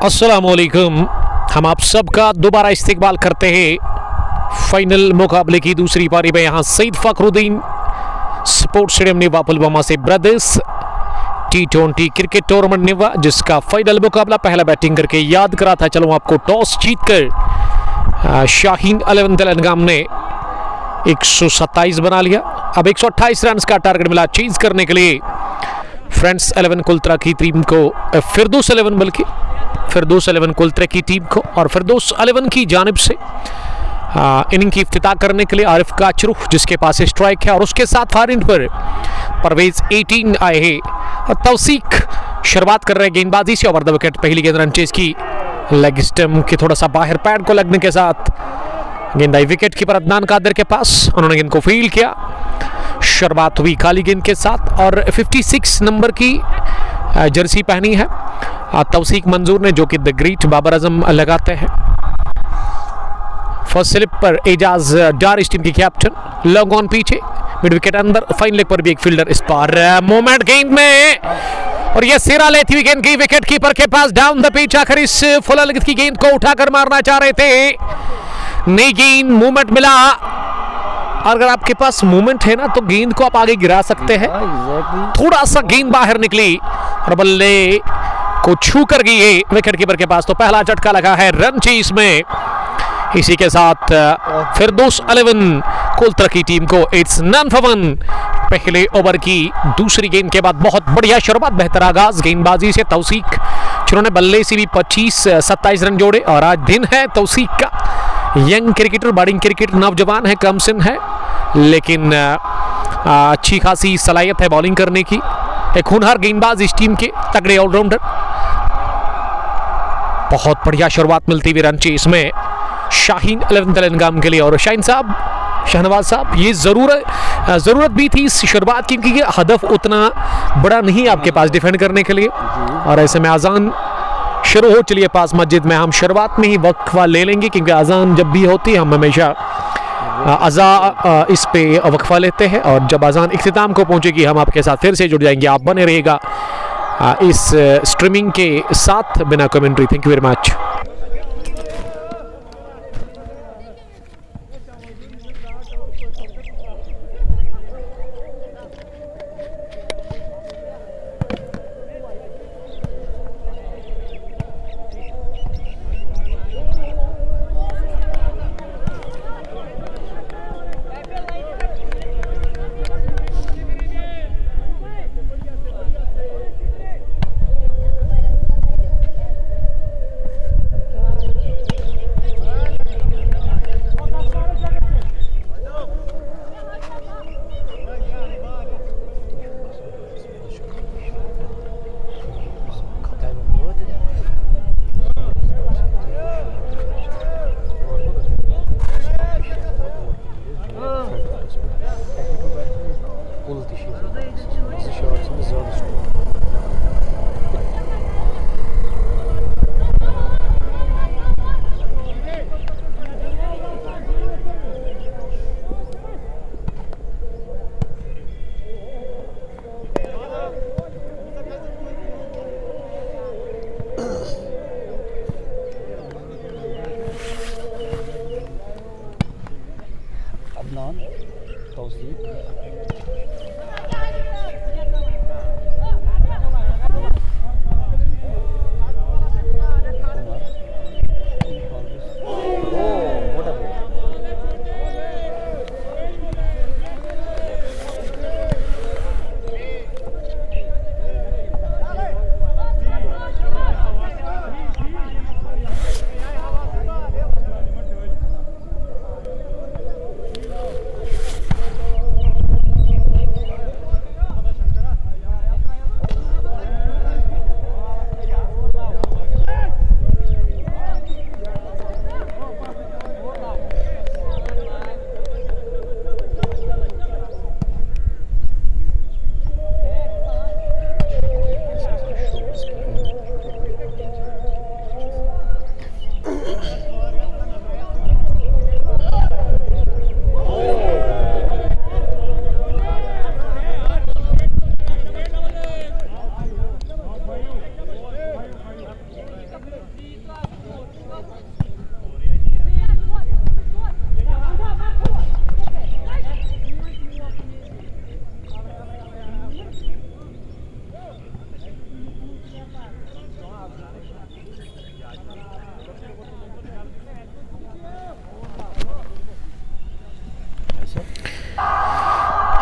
अस्सलामुअलैकुम। हम आप सबका दोबारा इस्तकबाल करते हैं फाइनल मुकाबले की दूसरी पारी में। यहाँ सईद फखरुद्दीन स्पोर्ट्स स्टेडियम नेवा पुलवामा से ब्रदर्स T20 क्रिकेट टूर्नामेंट नेवा, जिसका फाइनल मुकाबला पहला बैटिंग करके याद करा था। चलो आपको टॉस जीतकर शाहीन 11 तेलंगाम ने 127 बना लिया। अब 128 रन का टारगेट मिला चेंज करने के लिए फ्रेंड्स 11 कुलत्रा की टीम को, फिरदौस 11 बल्कि फिरदौस 11 कुलत्रा की टीम को, और फिरदौस 11 की जानिब से इनिंग की इफ्तिताह करने के लिए आरिफ काचरू जिसके पास स्ट्राइक है, और उसके साथ फारिंड पर परवेज 18 आए हैं और तौसीक शुरुआत कर रहे हैं गेंदबाजी से। ओवर द विकेट पहली गेंद रन चेज की, लेग स्टंप के थोड़ा सा बाहर पैड को लगने के साथ गेंद आई विकेट कीपर अदनान कादिर के पास। उन्होंने गेंद को फील्ड किया। शुरुआत हुई खाली गेंद के साथ और 56 नंबर की जर्सी पहनी है तौसीक मंजूर ने, जो कि द ग्रेट बाबर आजम लगाते हैं। फर्स्ट स्लिप पर एजाज डार इस टीम की कैप्टन, लॉन्ग ऑन पीछे, मिड विकेट अंदर, फाइन लेग पर भी एक फील्डर इस पार मोमेंट गेंद में, और यह सिरा लेती हुई गेंद की विकेट कीपर के पास डाउन द पिच। आखिर इस फुल लेंथ की गेंद को उठाकर मारना चाह रहे थे, नई गेंद मूवमेंट मिला। अगर आपके पास मूवमेंट है ना तो गेंद को आप आगे गिरा सकते हैं। थोड़ा सा गेंद बाहर निकली और बल्ले को छू कर गई है विकेट कीपर के पास, तो पहला झटका लगा है रन चेस में। इसी के साथ फिरदौस 11 कुलत्रा की टीम को इट्स नन फॉर वन। पहले ओवर की दूसरी गेंद के बाद बहुत बढ़िया शुरुआत, बेहतर आगाज गेंदबाजी से तौसीक, जिन्होंने बल्ले से भी 25-27 रन जोड़े। और आज दिन है तौसीक का, यंग क्रिकेटर, बॉलिंग क्रिकेटर, नौजवान है, कम सिन है, लेकिन अच्छी खासी सलाहियत है बॉलिंग करने की। एक हुनहार गेंदबाज इस टीम के, तगड़े ऑलराउंडर। बहुत बढ़िया शुरुआत मिलती हुई रन चेस में शाहीन 11 तेलंगाम के लिए। और शाहीन साहब, शहनवाज साहब, ये ज़रूरत भी थी इस शुरुआत की, क्योंकि हदफ उतना बड़ा नहीं आपके पास डिफेंड करने के लिए। और ऐसे में अजान शुरू हो चलिए पास मस्जिद में, हम शुरुआत में ही वक्फा ले लेंगे, क्योंकि अजान जब भी होती है हम हमेशा इस पे वक्फा लेते हैं, और जब अजान इख्तिताम को पहुंचेगी हम आपके साथ फिर से जुड़ जाएंगे। आप बने रहिएगा इस स्ट्रीमिंग के साथ बिना commentary. Thank you very much.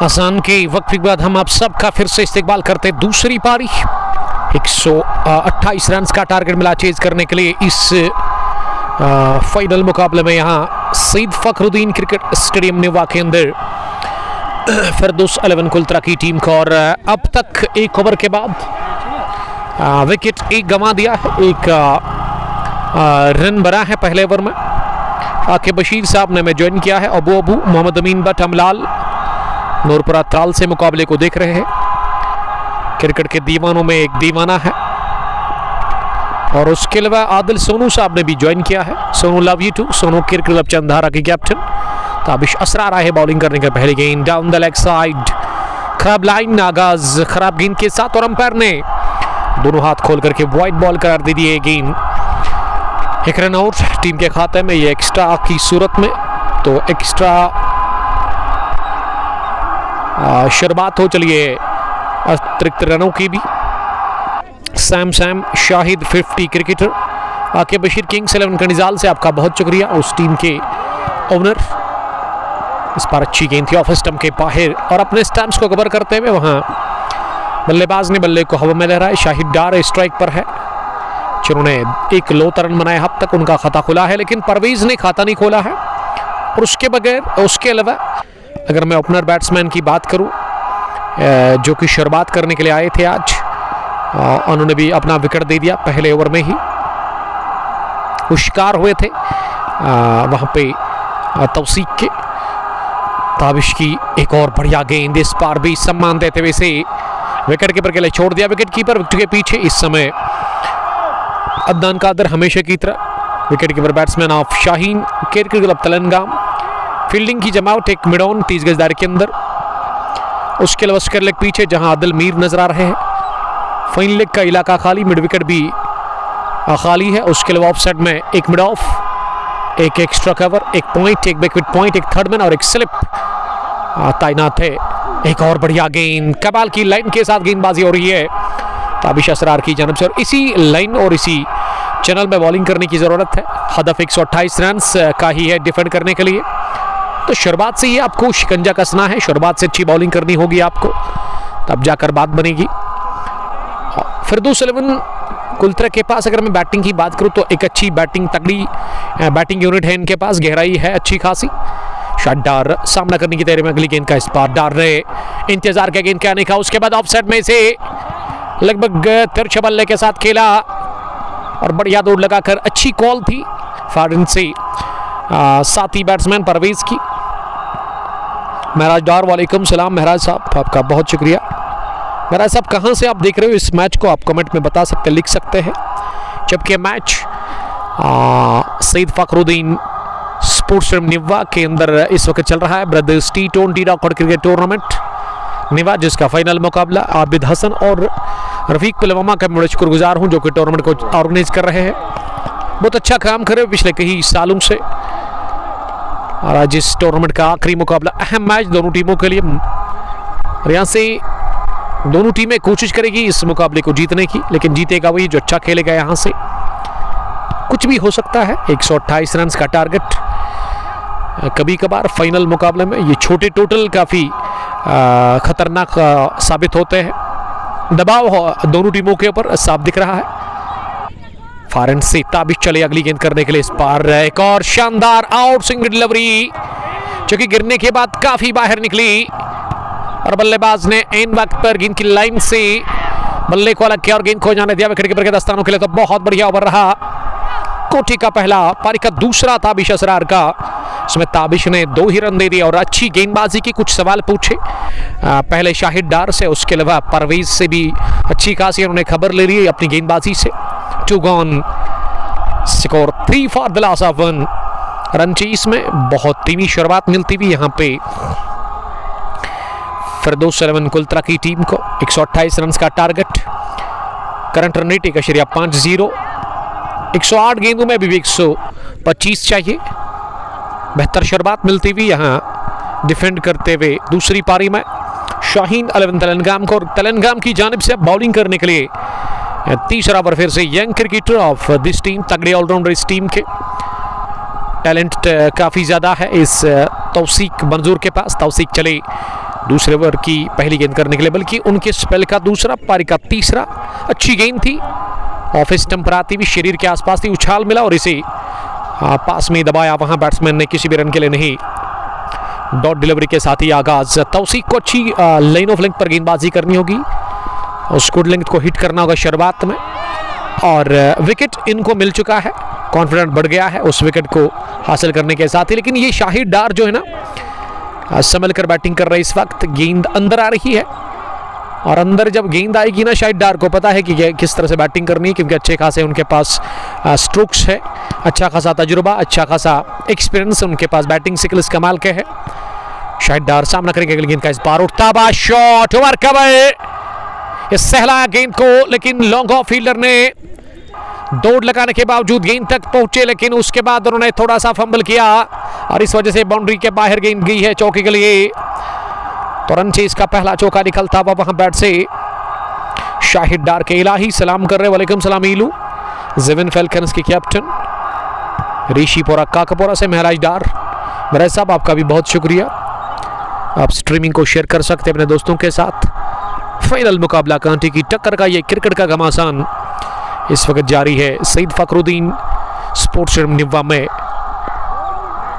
आसान के वक्त के बाद हम आप सबका फिर से इस्तेकबाल करते दूसरी पारी। 128 रन का टारगेट मिला चेज करने के लिए इस फाइनल मुकाबले में यहाँ सईद फखरुद्दीन क्रिकेट स्टेडियम नेवा के अंदर फिरदौस 11 कुल्तरा की टीम को। और अब तक एक ओवर के बाद विकेट एक गंवा दिया है, एक रन बना है पहले ओवर में। आके बशीर साहब ने मैं ज्वाइन किया है। अबू मोहम्मद अमीन बट हमलाल नूरपुरा त्राल से मुकाबले को देख रहे हैं। क्रिकेट के दीवानों में एक दीवाना है। और उसके अलावा आदिल सोनू साहब ने भी ज्वाइन किया है। Sonu love you too. Sonu cricket club Chanddhara के कैप्टन। ताबिश असरार आए बॉलिंग करने का पहली गेंद डाउन द लेग साइड, खराब लाइन, आगाज खराब गेंद के साथ और अंपायर ने दोनों हाथ खोल करके वाइड बॉल करार दे दिए। गेंद एक रन आउट टीम के खाते में, ये एक्स्ट्रा की सूरत में। तो एक्स्ट्रा शुरुआत हो चलिए अतिरिक्त रनों की भी। Sam Shahid 50 cricketer. आके बशीर किंग्स 11 कनिजाल से आपका बहुत शुक्रिया, उस टीम के ओनर। इस बार अच्छी गेंद थी ऑफ स्टंप के बाहर और अपने स्टंप्स को कवर करते हुए वहां बल्लेबाज ने बल्ले को हवा में लहराया। शाहिद डार स्ट्राइक पर है, जिन्होंने एक लो रन बनाया। अब तक उनका खाता खुला है, लेकिन परवेज ने खाता नहीं खोला है। और उसके अलावा अगर मैं ओपनर बैट्समैन की बात करूं, जो कि शुरुआत करने के लिए आए थे आज, उन्होंने भी अपना विकेट दे दिया पहले ओवर में ही। वो शिकार हुए थे वहां पे तौसीक के। ताबिश की एक और बढ़िया गेंद, इस बार भी सम्मान देते हुए इसे विकेट कीपर के लिए छोड़ दिया। विकेट कीपर विकेट के पीछे इस समय अदनान कादर हमेशा की तरह। Wicket keeper batsman of Shaheen cricket club तेलंगाम। फील्डिंग की जमावट एक मिड ऑन 30 गज दायरे के अंदर। उसके अलावा स्क्वायर लेग पीछे जहां आदिल मीर नजर आ रहे हैं। फाइन लेग का इलाका खाली, मिड विकेट भी खाली है। उसके अलावा ऑफ साइड में एक मिड ऑफ, एक एक्स्ट्रा कवर, एक पॉइंट, एक बैकविट पॉइंट, एक थर्ड मैन और एक स्लिप तैनात है। एक और बढ़िया गेंद, कमाल की लाइन के साथ गेंदबाजी हो रही है ताबिश असरार की जानब से। और इसी लाइन और इसी चैनल में बॉलिंग करने की जरूरत है। हदफ 128 रन का ही है डिफेंड करने के लिए। तो शुरुआत से ही आपको शिकंजा कसना है, शुरुआत से अच्छी बॉलिंग करनी होगी आपको, तब जाकर बात बनेगी। फिरदौस 11 कुल्तरा के पास अगर मैं बैटिंग की बात करूं तो एक अच्छी बैटिंग, तगड़ी बैटिंग यूनिट है इनके पास, गहराई है अच्छी खासी। शॉट डार सामना करने की तैयारी में, अगली गेंद का इस बार डार रहे, इंतजार का गेंद के आने का। उसके बाद ऑफ साइड में से लगभग तिरछे बल्ले के साथ खेला और बढ़िया दौड़ लगाकर अच्छी कॉल थी फारिन से साथी बैट्समैन परवेज की। महराज डार, वालेकुम सलाम महराज साहब, आपका बहुत शुक्रिया। महराज साहब कहाँ से आप देख रहे हो इस मैच को, आप कमेंट में बता सकते, लिख सकते हैं। जबकि match Syed Fakhruddin sports stadium Niwa के अंदर इस वक्त चल रहा है brothers T20 knockout cricket tournament Niwa, जिसका फाइनल मुकाबला आबिद हसन और रफीक पुलवामा का मैं शुक्रगुजार हूं जो कि टूर्नामेंट को ऑर्गेनाइज कर रहे हैं। बहुत अच्छा काम कर रहे हैं पिछले कई सालों से। और आज इस टूर्नामेंट का आखिरी मुकाबला, अहम मैच दोनों टीमों के लिए। और यहाँ से दोनों टीमें कोशिश करेगी इस मुकाबले को जीतने की, लेकिन जीतेगा वही जो अच्छा खेलेगा। यहाँ से कुछ भी हो सकता है। 128 रन का टारगेट कभी कभार फाइनल मुकाबले में ये छोटे टोटल काफ़ी खतरनाक साबित होते हैं। दबाव दोनों टीमों के ऊपर साफ दिख रहा है। फारन से ताबिश चले अगली गेंद करने के लिए, इस बार एक और शानदार आउट स्विंग डिलीवरी जो कि गिरने के बाद काफ़ी बाहर निकली और बल्लेबाज ने एन वक्त पर गेंद की लाइन से बल्ले को अलग किया और गेंद खो जाने दिया विकेट कीपर के दस्तानों के लिए। तो बहुत बढ़िया ओवर रहा। कोठी का पहला, पारी का दूसरा ताबिश असरार का, इसमें ताबिश ने 2 ही रन दे दिए और अच्छी गेंदबाजी की। कुछ सवाल पूछे पहले शाहिद डार से, उसके अलावा परवेज से भी अच्छी खासी उन्होंने खबर ले ली अपनी गेंदबाजी से। 2 gone, score 3 for the loss of 1 run chase में बहुत धीमी शुरुआत मिलती हुई यहाँ पे फिरदौस 11 कुल्तरा की टीम को। 128 रन का टारगेट, करंट रन रेट 1.50। 108 गेंदों में भी 125 चाहिए। बेहतर शुरुआत मिलती हुई यहाँ डिफेंड करते हुए दूसरी पारी में शाहीन 11 तेलंगाम को। और तेलंगाम की जानिब से बॉलिंग करने के लिए तीसरा ओवर फिर से young cricketer of this team, तगड़े ऑलराउंडर इस टीम के, टैलेंट काफ़ी ज़्यादा है इस तौसीक मंजूर के पास। तौसीक चले दूसरे ओवर की पहली गेंद करने के लिए, बल्कि उनके स्पेल का दूसरा, पारी का तीसरा। अच्छी गेंद थी, ऑफ स्टंप आती हुई शरीर के आसपास थी, उछाल मिला और इसे पास में दबाया, वहां बैट्समैन ने किसी भी रन के लिए नहीं। डॉट डिलीवरी के साथ ही आगाज। तौसीक को अच्छी लाइन ऑफ लेंथ पर गेंदबाजी करनी होगी, उस गुड लेंथ को हिट करना होगा शुरुआत में, और विकेट इनको मिल चुका है, कॉन्फिडेंट बढ़ गया है उस विकेट को हासिल करने के साथ ही। लेकिन ये शाहिद डार जो है ना, संभल कर बैटिंग कर रहे हैं इस वक्त। गेंद अंदर आ रही है, और अंदर जब गेंद आएगी ना, शाहिद डार को पता है कि किस तरह से बैटिंग करनी है, क्योंकि अच्छे खासे उनके पास स्ट्रोक्स है, अच्छा खासा तजुर्बा, अच्छा खासा एक्सपीरियंस उनके पास, बैटिंग स्किल्स कमाल के है। शाहिद डार सामना करेंगे अगली गेंद का, इस बार उठता बा शॉट, ओवर कवर, इस सहला गेंद को, लेकिन लॉन्ग ऑफ फील्डर ने दौड़ लगाने के बावजूद गेंद तक पहुंचे, लेकिन उसके बाद उन्होंने थोड़ा सा फंबल किया और इस वजह से बाउंड्री के बाहर गेंद गई है चौके के लिए। तो रन चेज का पहला चौका निकलता हुआ वहां बैट से शाहिद डार के इलाही सलाम कर रहे, वालेकुम सलाम ईलू। ज़ेवन फैल्कन्स के कैप्टन ऋषिपुरा काकापुरा से महराज डार, महराज साहब आपका भी बहुत शुक्रिया। आप स्ट्रीमिंग को शेयर कर सकते हैं अपने दोस्तों के साथ। फाइनल मुकाबला कांटे की टक्कर का ये क्रिकेट का घमासान इस वक्त जारी है। सईद फखरुद्दीन स्पोर्ट्स स्टेडियम निवा में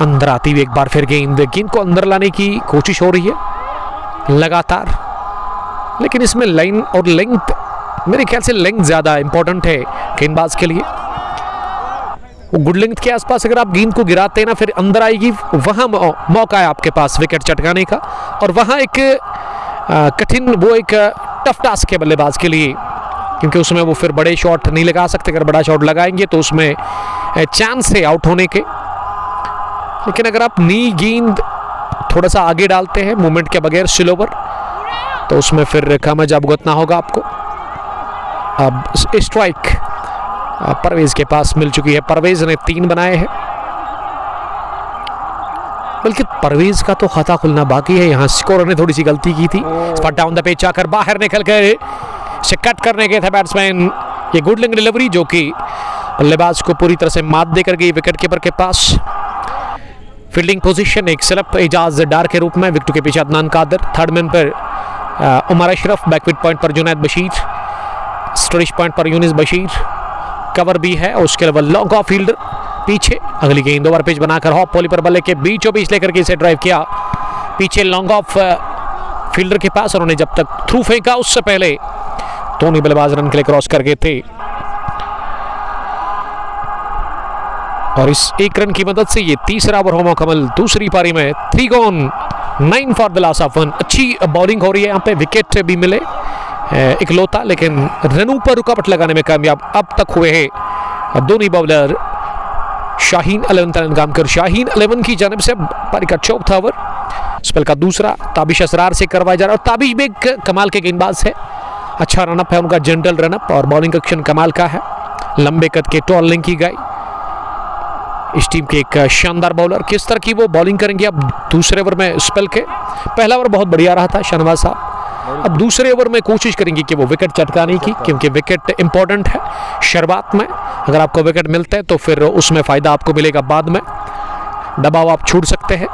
अंदर आती हुई एक बार फिर गेंद को अंदर लाने की कोशिश हो रही है लगातार, लेकिन इसमें लाइन और लेंथ, मेरे ख्याल से लेंथ ज्यादा इंपॉर्टेंट है गेंदबाज के लिए। वो गुड लेंथ के आसपास अगर आप गेंद को गिराते हैं ना, फिर अंदर आएगी, वहां मौका है आपके पास विकेट चटकाने का, और वहां एक कठिन, वो एक टफ टास्क है बल्लेबाज के लिए, क्योंकि उसमें वो फिर बड़े शॉट नहीं लगा सकते। अगर बड़ा शॉट लगाएंगे तो उसमें चांस है आउट होने के। लेकिन अगर आप नी गेंद थोड़ा सा आगे डालते हैं मूवमेंट के बगैर स्लोवर, तो उसमें फिर खामोजा भुगतना होगा आपको। अब स्ट्राइक परवेज के पास मिल चुकी है, परवेज ने 3 बनाए हैं, बल्कि परवेज का तो खाता खुलना बाकी है। यहाँ स्कोर ने थोड़ी सी गलती की थी, डाउन द पिच आकर बाहर निकल कर से कट करने गए थे बैट्समैन। ये गुड लेंथ डिलीवरी जो कि बल्लेबाज को पूरी तरह से मात देकर गई विकेट कीपर के पास। फील्डिंग पोजीशन एक स्लप एजाज डार के रूप में, विकेट के पीछे अदनान कादर, थर्ड मैन पर उमर अशरफ, बैकविट पॉइंट पर जुनैद बशीर, स्टोरेज पॉइंट पर यूनिस बशीर, कवर भी है, और उसके अलावा लॉन्ग ऑफ फील्डर पीछे। अगली गेंद ओवर पिच बनाकर हॉप पॉली पर बल्ले के बीचों बीच लेकर के इसे ड्राइव किया पीछे लॉन्ग ऑफ फील्डर के पास। उन्होंने जब तक थ्रू फेंका उससे पहले दोनों बल्लेबाज रन के लिए क्रॉस कर गए थे, और इस एक रन की मदद से ये तीसरा ओवर हो मुकम्मल। दूसरी पारी में 3 gone 9 for the loss of 1। अच्छी बॉलिंग हो रही है यहाँ पे, विकेट भी मिले इकलौता, लेकिन रनों पर रुकावट लगाने में कामयाब अब तक हुए हैं दोनों बॉलर। शाहीन 11 तलंगामकर, शाहीन 11 की जानिब से पारी का चौथा ओवर, स्पेल का दूसरा ताबिश असरार से करवाया जा रहा है, और ताबिश भी एक कमाल के गेंदबाज है। अच्छा रनअप है उनका, जनरल रनअप, और बॉलिंग एक्शन कमाल का है, लंबे कद के टॉल लिंक की गई इस टीम के एक शानदार बॉलर। किस तरह की वो बॉलिंग करेंगे अब दूसरे ओवर में स्पेल के? पहला ओवर बहुत बढ़िया रहा था शाहनवाज साहब, अब दूसरे ओवर में कोशिश करेंगे कि वो विकेट चटकाने की, क्योंकि विकेट इंपॉर्टेंट है शुरुआत में। अगर आपको विकेट मिलते हैं तो फिर उसमें फायदा आपको मिलेगा बाद में, दबाव आप छूट सकते हैं।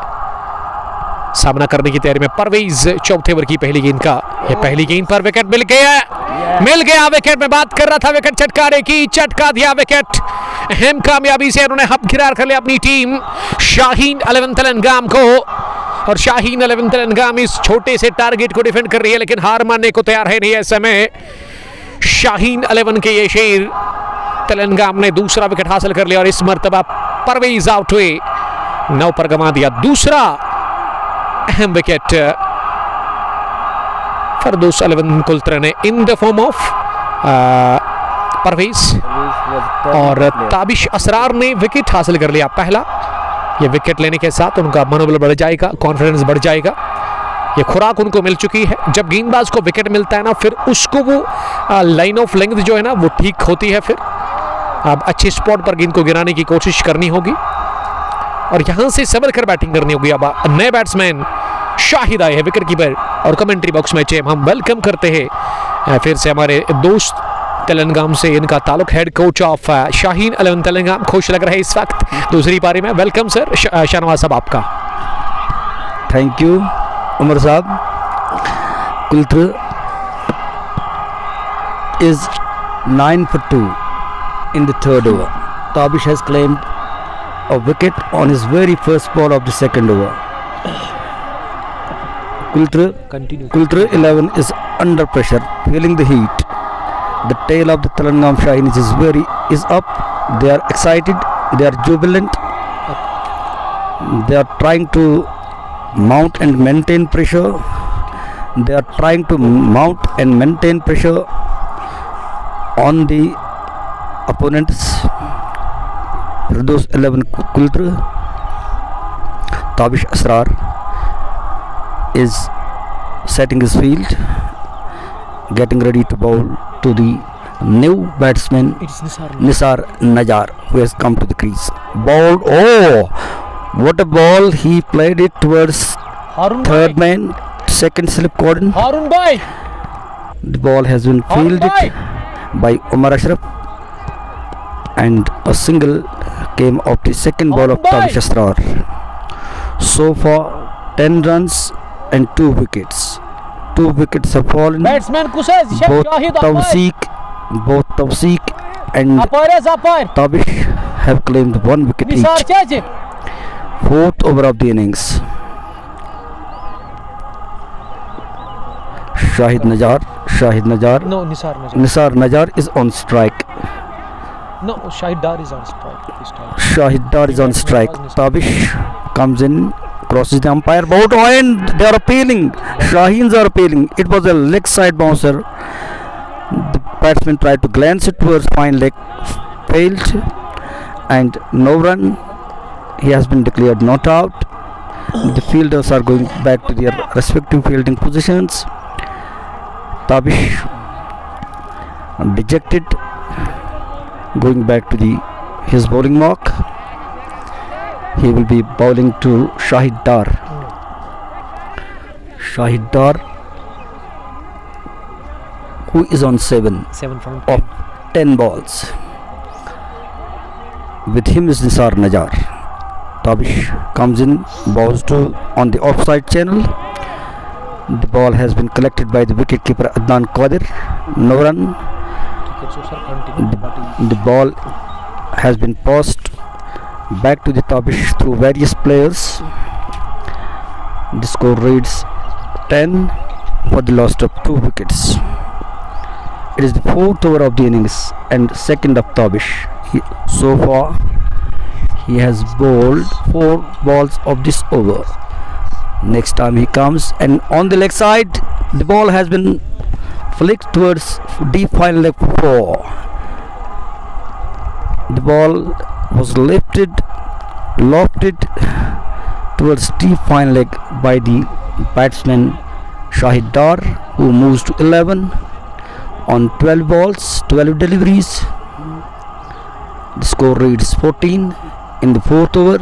सामना करने की तैयारी में परवेज, चौथे ओवर की पहली गेंद का, ये पहली गेंद पर विकेट मिल गया विकेट। में बात कर रहा था विकेट चटकाने की, चटका दिया विकेट। अहम कामयाबी से उन्होंने हबकिरार कर लिया अपनी टीम शाहीन 11 तेलंगाम को, और शाहीन 11 तेलंगाम इस छोटे से टारगेट को डिफेंड कर रही है, लेकिन हार मानने को तैयार है नहीं ऐसे में। शाहीन 11 के ये शेर तेलंगाम ने दूसरा विकेट हासिल कर लिया, और इस मर्तबा परवेज आउट हुए, 9 पर गंवा दिया दूसरा अहम विकेट फरदौस 11 कुलत्र ने in the form of Parvez, और ताबिश असरार ने विकेट हासिल कर लिया पहला। ये विकेट लेने के साथ उनका मनोबल बढ़ जाएगा, कॉन्फिडेंस बढ़ जाएगा, ये खुराक उनको मिल चुकी है। जब गेंदबाज को विकेट मिलता है ना, फिर उसको वो लाइन ऑफ लेंथ जो है ना वो ठीक होती है, फिर अब अच्छे स्पॉट पर गेंद को गिराने की कोशिश करनी होगी, और यहां से संभल कर बैटिंग करनी होगी। अब नए बैट्समैन शाहिद आए हैं विकेट कीपर, और कमेंट्री बॉक्स में हम वेलकम करते हैं फिर से हमारे दोस्त तेलंगाम से इनका ताल्लुक। हेड कोच ऑफ शाहीन 11 तेलंगाम, खुश लग रहे हैं इस वक्त दूसरी पारी में। Welcome sir. शाहनवाज साहब आपका। थैंक यू उमर साहब। कुलत्र is 9 for 2 in the third over. Tabish has claimed a wicket on his very first ball of the second over. Kultra 11 is under pressure, feeling the heat. The tail of the Telangam Shahins is up. They are excited. They are jubilant. They are trying to mount and maintain pressure. They are trying to mount and maintain pressure on the opponents. Firdaus 11 Kultra, Tabish Asrar is setting his field, getting ready to bowl to the new batsman Nisar Najar, who has come to the crease. Bowled, oh, what a ball! He played it towards third man, second slip cordon. Harun bhai, the ball has been fielded by Umar Ashraf, and a single came off the second ball of Tabish Asrar. So far 10 runs and 2 wickets. 2 wickets have fallen. Both Tawseeq and Tabish have claimed 1 wicket each. Fourth over of the innings. Shahid Najar. no, Nisar Najar is on strike. No, Shahid Dar is on strike this time. Shahid Dar is on strike. Tabish comes in, crosses the umpire, bout, and they are appealing. Shaheens are appealing. It was a leg side bouncer. The batsman tried to glance it towards fine leg, failed, and no run. He has been declared not out. The fielders are going back to their respective fielding positions. Tabish dejected, going back to his bowling mark. He will be bowling to Shahid Dar. Shahid Dar, who is on 7 from of 10 balls. With him is Nisar Najar. Tabish comes in, bowls on the offside channel. The ball has been collected by the wicketkeeper Adnan Qadir. No run. The ball has been passed back to the Tabish through various players. The score reads 10 for the loss of 2 wickets. It is the 4th over of the innings and second of Tabish. So far he has bowled 4 balls of this over. Next time he comes, and on the leg side the ball has been flicked towards deep fine leg 4. The ball was lofted towards deep fine leg by the batsman Shahid Dar, who moves to 11 on 12 balls, 12 deliveries. The score reads 14 in the 4th over.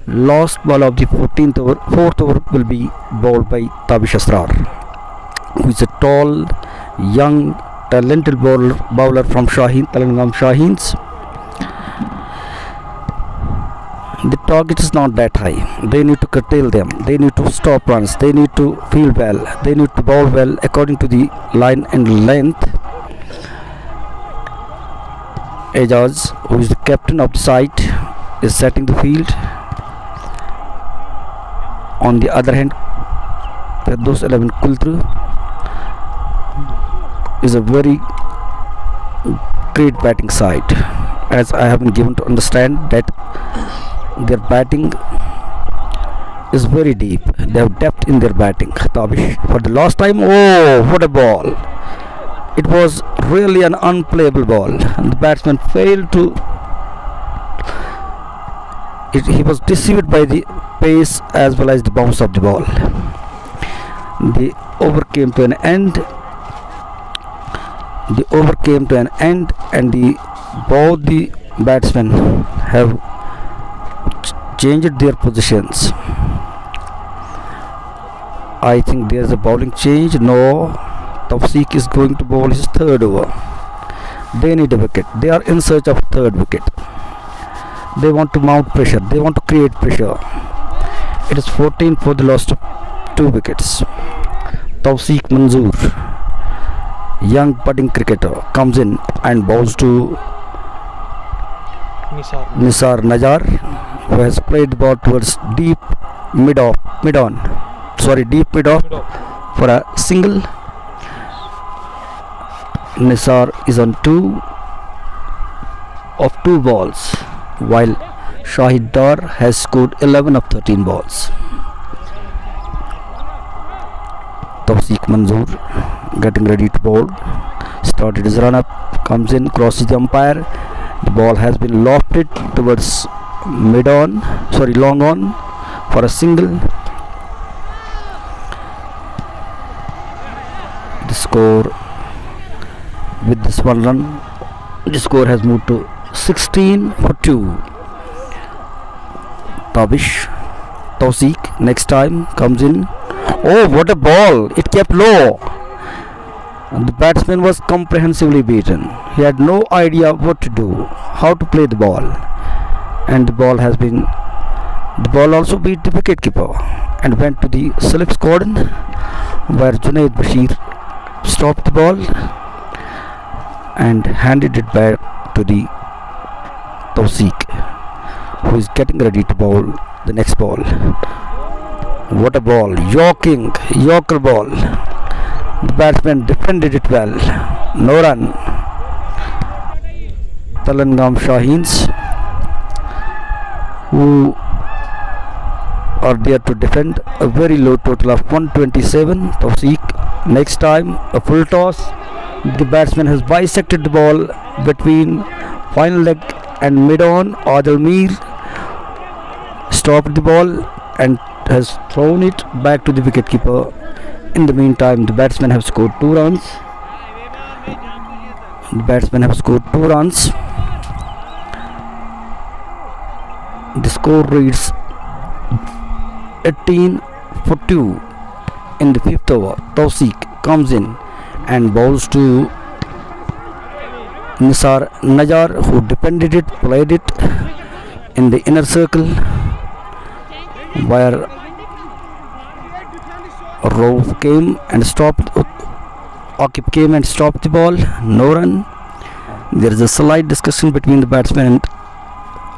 Last ball of the 4th over will be bowled by Tabish Asrar, who is a tall, young, talented bowler from Telangam Shahins. The target is not that high. They need to curtail them. They need to stop runs. They need to field well. They need to bowl well according to the line and length. Ejaz, who is the captain of the side, is setting the field. On the other hand, Firdaus 11 Kultra is a very great batting side, as I have been given to understand that their batting is very deep. They have depth in their batting. Tabish, for the last time, oh, what a ball! It was really an unplayable ball, and the batsman failed to. He was deceived by the pace as well as the bounce of the ball. The over came to an end. And both the batsmen have changed their positions. I think there's a bowling change. No, Tawseeq is going to bowl his 3rd over. They need a wicket. They are in search of a third wicket. They want to mount pressure. They want to create pressure. It is 14 for the loss of 2 wickets. Tawseeq Manzoor, young budding cricketer, comes in and bowls to Nisar Najar, who has played the ball towards deep mid-off for a single. Nisar is on 2 of 2 balls, while Shahid Dar has scored 11 of 13 balls. Tawseeq Manzoor getting ready to bowl, started his run up, comes in, crosses the umpire. The ball has been lofted towards long on for a single. The score, with this one run, the score has moved to 16 for 2. Tawseeq next time comes in. Oh, what a ball! It kept low. The batsman was comprehensively beaten. He had no idea what to do, how to play the ball, and the ball also beat the wicketkeeper and went to the slips cordon, where Junaid Bashir stopped the ball and handed it back to the Tawseeq, who is getting ready to bowl the next ball. What a ball! Yorker ball. The batsman defended it well. No run. Telangam Shahins, who are there to defend, a very low total of 127. Tawseeq next time a full toss. The batsman has bisected the ball between final leg and mid-on. Adil Mir stopped the ball and has thrown it back to the wicketkeeper. In the meantime, the batsmen have scored 2 runs. The score reads 18 for 2 in the 5th over. Tawseeq comes in and bowls to Nisar Najar, who defended it, played it in the inner circle, where Akib came and stopped the ball. No run. There is a slight discussion between the batsman and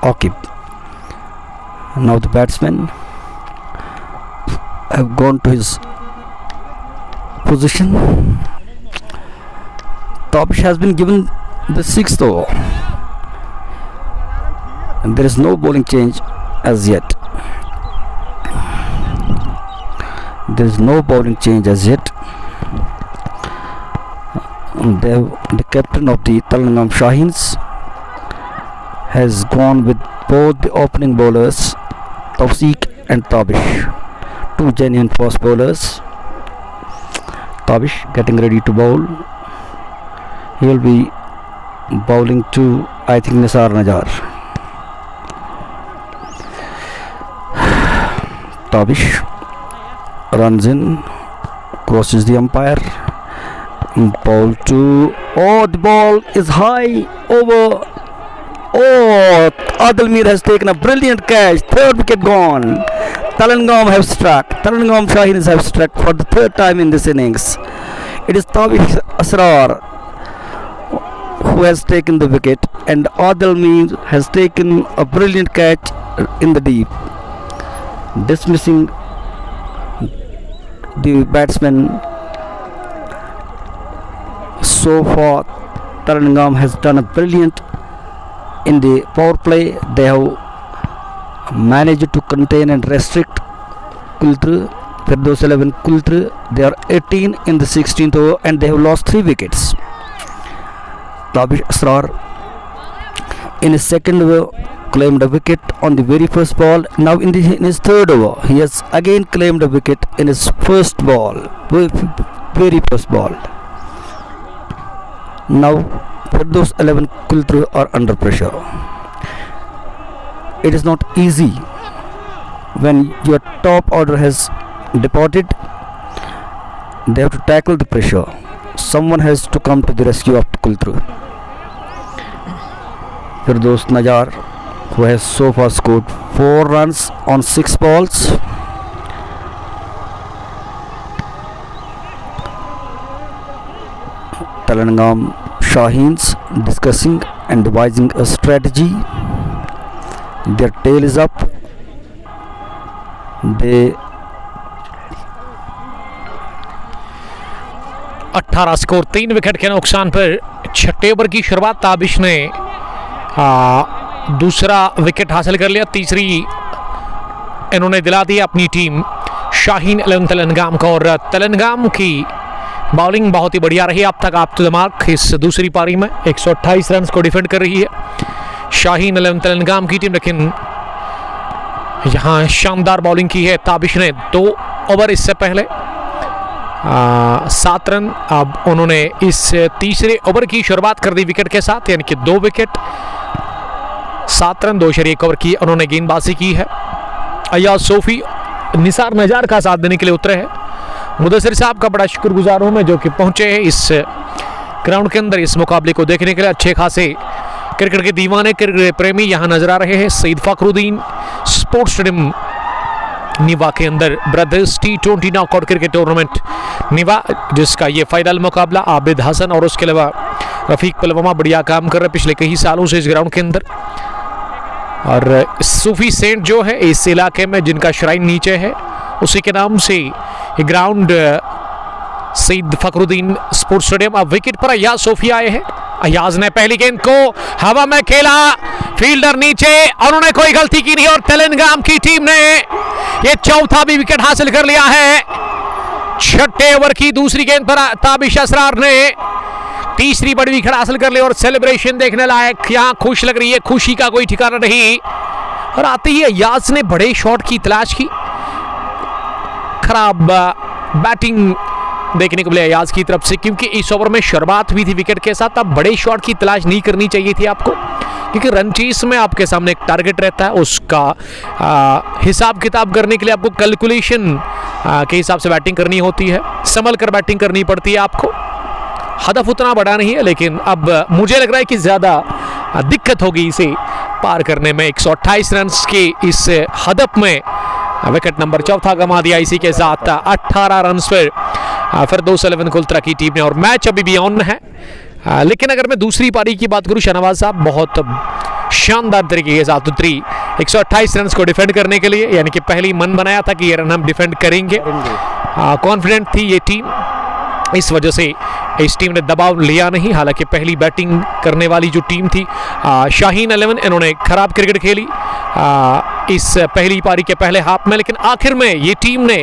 Akib. Now the batsmen have gone to his position. Tabish has been given the 6th over, and there is no bowling change as yet. The captain of the Telangam Shahins has gone with both the opening bowlers, Tawseeq and Tabish, 2 genuine fast bowlers. Tabish getting ready to bowl. He will be bowling to, I think, Nisar Najar. Tabish runs in, crosses the umpire, ball to, the ball is high over. Adil Mir has taken a brilliant catch. 3rd wicket gone. Telangam Shahins have struck for the 3rd time in this innings. It is Tabish Asrar who has taken the wicket, and Adil Mir has taken a brilliant catch in the deep, dismissing the batsman. So far, Telangam has done a brilliant in the power play. They have managed to contain and restrict Firdaus 11 Kultru. They are 18 in the 16th over and they have lost 3 wickets. Tabish Asrar in his 2nd over claimed a wicket on the very first ball. Now in his 3rd over, he has again claimed a wicket in his very first ball. Now Firdaus 11 Kultru are under pressure. It is not easy when your top order has departed. They have to tackle the pressure. Someone has to come to the rescue of Kultru. Firdaus Najar, who has so far scored 4 runs on 6 balls. Telangam Shaheens discussing and devising a strategy. Their tail is up. They 18 score 3 wicket के नुकसान पर छठे over की शुरुआत ताबिश ने दूसरा wicket हासिल कर लिया। तीसरी इन्होंने दिला दी अपनी टीम शाहीन 11 तेलंगाम को, और तेलंगाम की बॉलिंग बहुत ही बढ़िया रही अब तक। आप तो दिमाग इस दूसरी पारी में 128 रन को डिफेंड कर रही है शाहीन 11 तेलंगाम की टीम, लेकिन यहाँ शानदार बॉलिंग की है ताबिश ने। 2 ओवर इससे पहले 7 रन, अब उन्होंने इस तीसरे ओवर की शुरुआत कर दी विकेट के साथ, यानी कि 2 विकेट 7 रन 2.1 ओवर की उन्होंने गेंदबाजी की है। अयाज सोफी निसार नजार का साथ देने के लिए उतरे हैं। मुदस्सिर साहब का बड़ा शुक्रगुजार हूं मैं, जो कि पहुंचे हैं इस ग्राउंड के अंदर इस मुकाबले को देखने के लिए। अच्छे खासे क्रिकेट के दीवाने, क्रिकेट प्रेमी यहाँ नजर आ रहे हैं सईद फखरुद्दीन स्पोर्ट्स स्टेडियम निवा के अंदर brothers T20 knockout cricket tournament Niwa, जिसका ये फाइनल मुकाबला आबिद हसन और उसके अलावा रफीक पलवमा बढ़िया काम कर रहे पिछले कई सालों से इस ग्राउंड के अंदर। और सूफी सेंट जो है इस इलाके में, जिनका श्राइन नीचे है, उसी के नाम से ये ground Syed Fakhruddin sports stadium. अब विकेट पर अयाज सोफी आए हैं। अयाज ने पहली गेंद को हवा में खेला, फील्डर नीचे, और उन्होंने कोई गलती की नहीं, और तेलंगाम की टीम ने ये चौथा भी विकेट हासिल कर लिया है। छठे ओवर की दूसरी गेंद पर ताबिश असरार ने तीसरी बड़ी विकेट हासिल कर ली, और सेलिब्रेशन देखने लायक, यहाँ खुश लग रही है, खुशी का कोई ठिकाना नहीं। और आते ही अयाज ने बड़े शॉट की तलाश की, खराब बैटिंग देखने को मिले अयाज की तरफ से, क्योंकि इस ओवर में शुरुआत हुई थी विकेट के साथ। अब बड़े शॉट की तलाश नहीं करनी चाहिए थी आपको, क्योंकि रन चेस में आपके सामने एक टारगेट रहता है, उसका हिसाब किताब करने के लिए आपको कैलकुलेशन के हिसाब से बैटिंग करनी होती है, संभल कर बैटिंग करनी पड़ती है आपको। हदफ उतना बड़ा नहीं है, लेकिन अब मुझे लग रहा है कि ज़्यादा दिक्कत होगी इसे पार करने में। 128 रन के इस हदफ में विकेट नंबर 4 गंवा दिया। इसी के साथ 18 रन पर फिरदौस 11 कुल्तरा की टीम ने, और मैच अभी भी ऑन है। लेकिन अगर मैं दूसरी पारी की बात करूं, शहनवाज साहब बहुत शानदार तरीके के साथ उतरी 128 रन को डिफेंड करने के लिए, यानी कि पहली मन बनाया था कि ये रन हम डिफेंड करेंगे। कॉन्फिडेंट थी ये टीम, इस वजह से इस टीम ने दबाव लिया नहीं। हालांकि पहली बैटिंग करने वाली जो टीम थी शाहीन 11, इन्होंने खराब क्रिकेट खेली इस पहली पारी के पहले हाफ में, लेकिन आखिर में ये टीम ने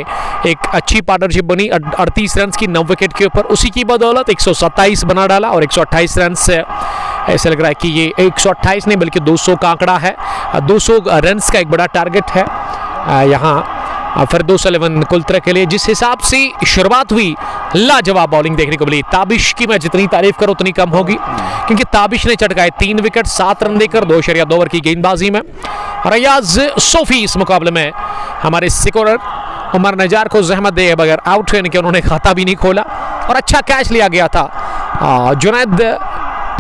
एक अच्छी पार्टनरशिप बनी 38 रन की 9 विकेट के ऊपर। उसी की बदौलत 127 बना डाला, और 128 रन से ऐसा लग रहा है कि ये 128 नहीं बल्कि 200 का आंकड़ा है। 200 रन का एक बड़ा टारगेट है यहाँ फिरदौस 11 कुल्तरा के लिए। जिस हिसाब से शुरुआत हुई, लाजवाब बॉलिंग देखने को मिली। ताबिश की मैं जितनी तारीफ करूं उतनी कम होगी, क्योंकि ताबिश ने चटकाए 3 विकेट 7 रन देकर 2.2 ओवर की गेंदबाजी में। और अयाज सोफी इस मुकाबले में हमारे स्कोरर उमर नजार को जहमत दे बगैर आउट होने के उन्होंने खाता भी नहीं खोला, और अच्छा कैच लिया गया था। जुनैद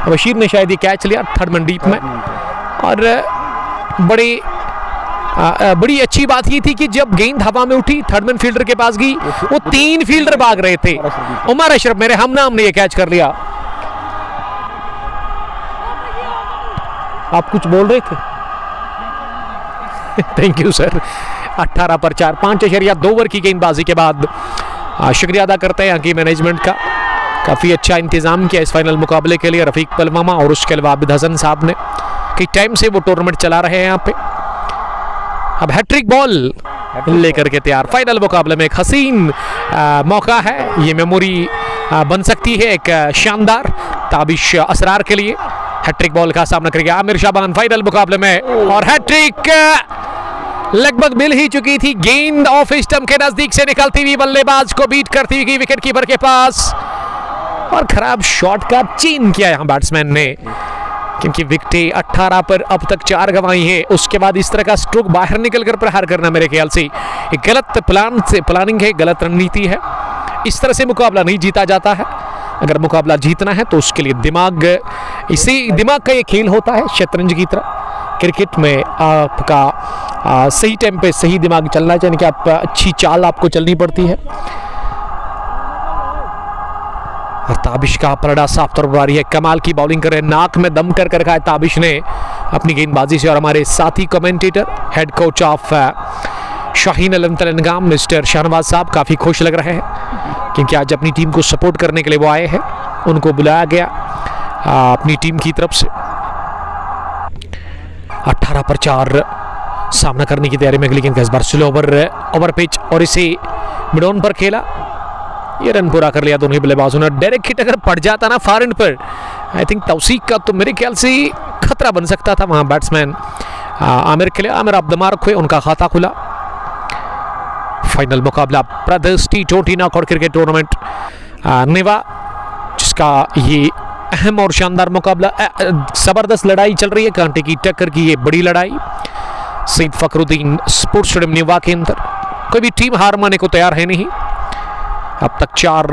बशीर ने शायद ये कैच लिया थर्ड मैन डीप में। और बड़ी अच्छी बात ये थी कि जब गेंद हवा में उठी, थर्ड मैन फील्डर के पास गई, वो 3 फील्डर भाग रहे थे। उमर अशरफ मेरे हम नाम ने ये कैच कर लिया। आप कुछ बोल रहे थे? Thank you sir. 18 पर 4, 5.2 ओवर की गेंदबाजी के बाद शुक्रिया अदा करते हैं यहाँ की मैनेजमेंट का। काफ़ी अच्छा इंतजाम किया इस फाइनल मुकाबले के लिए रफीक पलवामा और उसके अलावा आबिद हसन साहब ने। कई टाइम से वो टूर्नामेंट चला रहे हैं यहाँ पे। अब हैट्रिक बॉल लेकर के तैयार। फाइनल मुकाबले में एक हसीन मौका है, ये मेमोरी बन सकती है एक शानदार ताबिश असरार के लिए। हैट्रिक बॉल का सामना करेंगे आमिर शाबान फाइनल मुकाबले में, और हैट्रिक लगभग मिल ही चुकी थी। गेंद ऑफ स्टंप के नजदीक से निकलती हुई बल्लेबाज को बीट करती हुई विकेट कीपर के पास, और खराब शॉट का चीन किया यहां बैट्समैन ने, क्योंकि विकेटें 18 पर अब तक 4 गंवाई है। उसके बाद इस तरह का स्ट्रोक बाहर निकलकर प्रहार करना मेरे ख्याल से एक गलत प्लानिंग है, गलत रणनीति है। इस तरह से मुकाबला नहीं जीता जाता है। अगर मुकाबला जीतना है तो उसके लिए दिमाग इसी दिमाग का ये खेल होता है शतरंज की तरह। क्रिकेट में आपका सही टाइम पे सही दिमाग चलना चाहिए, कि आप अच्छी चाल आपको चलनी पड़ती है। और ताबिश का पलड़ा साफ तौर पर आ रही है, कमाल की बॉलिंग कर रहे हैं, नाक में दम कर रखा है ताबिश ने अपनी गेंदबाजी से। और हमारे साथी commentator head coach of Shaheen अलम तेलंगाम मिस्टर शाहनवाज साहब काफ़ी खुश लग रहे हैं, क्योंकि आज अपनी टीम को सपोर्ट करने के लिए वो आए हैं। उनको बुलाया गया अपनी टीम की तरफ से। 18 पर 4 सामना करने की तैयारी में, लेकिन इस बार स्लो ओवर पिच और इसे मिड ऑन पर खेला। ये रन पूरा कर लिया दोनों ही बल्लेबाजों ने। डायरेक्ट हिट अगर पड़ जाता ना फॉर एंड पर, आई थिंक तौसीक का तो मेरे ख्याल से खतरा बन सकता था वहाँ बैट्समैन आमिर के लिए। आमिर आप दमार हुए, उनका खाता खुला। फाइनल मुकाबला brothers T20 knockout cricket tournament नेवा, जिसका ये अहम और शानदार मुकाबला, ज़बरदस्त लड़ाई चल रही है, कांटे की टक्कर की ये बड़ी लड़ाई सईद फखरुद्दीन स्पोर्ट्स स्टेडियम नेवा के अंदर। कोई भी टीम हार मानने को तैयार है नहीं। अब तक 4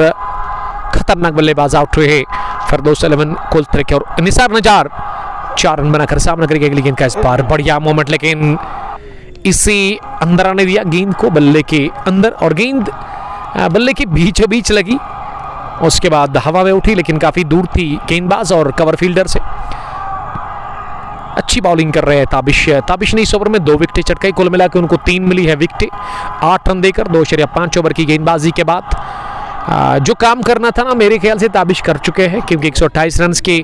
खतरनाक बल्लेबाज आउट हुए हैं। फिरदौस अलवन, कुलत्रक और निसार नजार 4 रन बनाकर सामना करेंगे, लेकिन का इस बार बढ़िया मोमेंट, लेकिन इसे अंदर आने दिया गेंद को बल्ले के अंदर, और गेंद बल्ले के बीचों बीच लगी। उसके बाद हवा में उठी, लेकिन काफ़ी दूर थी गेंदबाज और कवर फील्डर से। अच्छी बॉलिंग कर रहे हैं ताबिश ने इस ओवर में 2 विकेटें चटकाई। कुल मिलाकर उनको 3 मिली है विकेटें, 8 रन देकर 2.5 ओवर की गेंदबाजी के बाद। जो काम करना था ना, मेरे ख्याल से ताबिश कर चुके हैं, क्योंकि 128 रन के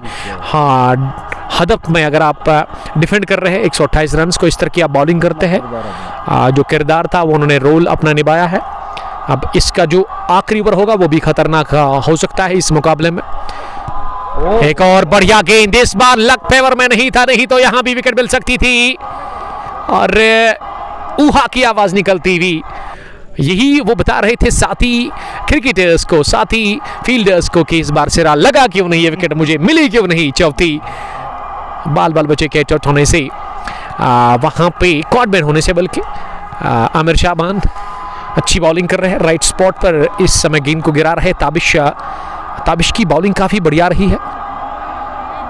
हदफ में अगर आप डिफेंड कर रहे हैं 128 रन को, इस तरह की आप बॉलिंग करते हैं, जो किरदार था वो उन्होंने रोल अपना निभाया है। अब इसका जो आखिरी ओवर होगा वो भी खतरनाक हो सकता है इस मुकाबले में। एक और बढ़िया गेंद, इस बार लक फेवर में नहीं था, नहीं तो यहां भी विकेट मिल सकती थी। और ऊहा की आवाज निकलती हुई, यही वो बता रहे थे साथी क्रिकेटर्स को, साथी फील्डर्स को, कि इस बार सिरा लगा क्यों नहीं, ये विकेट मुझे मिली क्यों नहीं। चौथी बाल बचे के चौथ होने से, वहां पे कॉर्डमैन होने से, बल्कि आमिर शाबान अच्छी बॉलिंग कर रहे हैं, राइट स्पॉट पर इस समय गेंद को गिरा रहे। ताबिश की बॉलिंग काफ़ी बढ़िया रही है।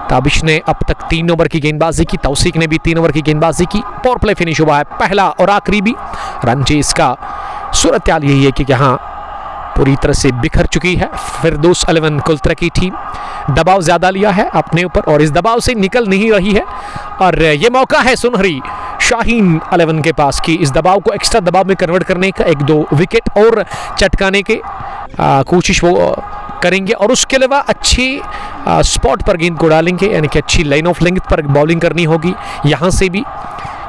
ताबिश ने अब तक 3 ओवर की गेंदबाजी की, तौसीक ने भी 3 ओवर की गेंदबाजी की। पावर प्ले फिनिश हुआ है पहला और आखिरी भी। रन चेस का सूरत हाल यही है कि यहाँ पूरी तरह से बिखर चुकी है फिरदौस अलवन कुलत्रक की टीम। दबाव ज़्यादा लिया है अपने ऊपर और इस दबाव से निकल नहीं रही है, और ये मौका है सुनहरी शाहीन अलवन के पास कि इस दबाव को एक्स्ट्रा दबाव में कन्वर्ट करने का, 1-2 विकेट और चटकाने के कोशिश वो करेंगे, और उसके अलावा अच्छी स्पॉट पर गेंद को डालेंगे, यानी कि अच्छी लाइन ऑफ लेंथ पर बॉलिंग करनी होगी यहाँ से भी,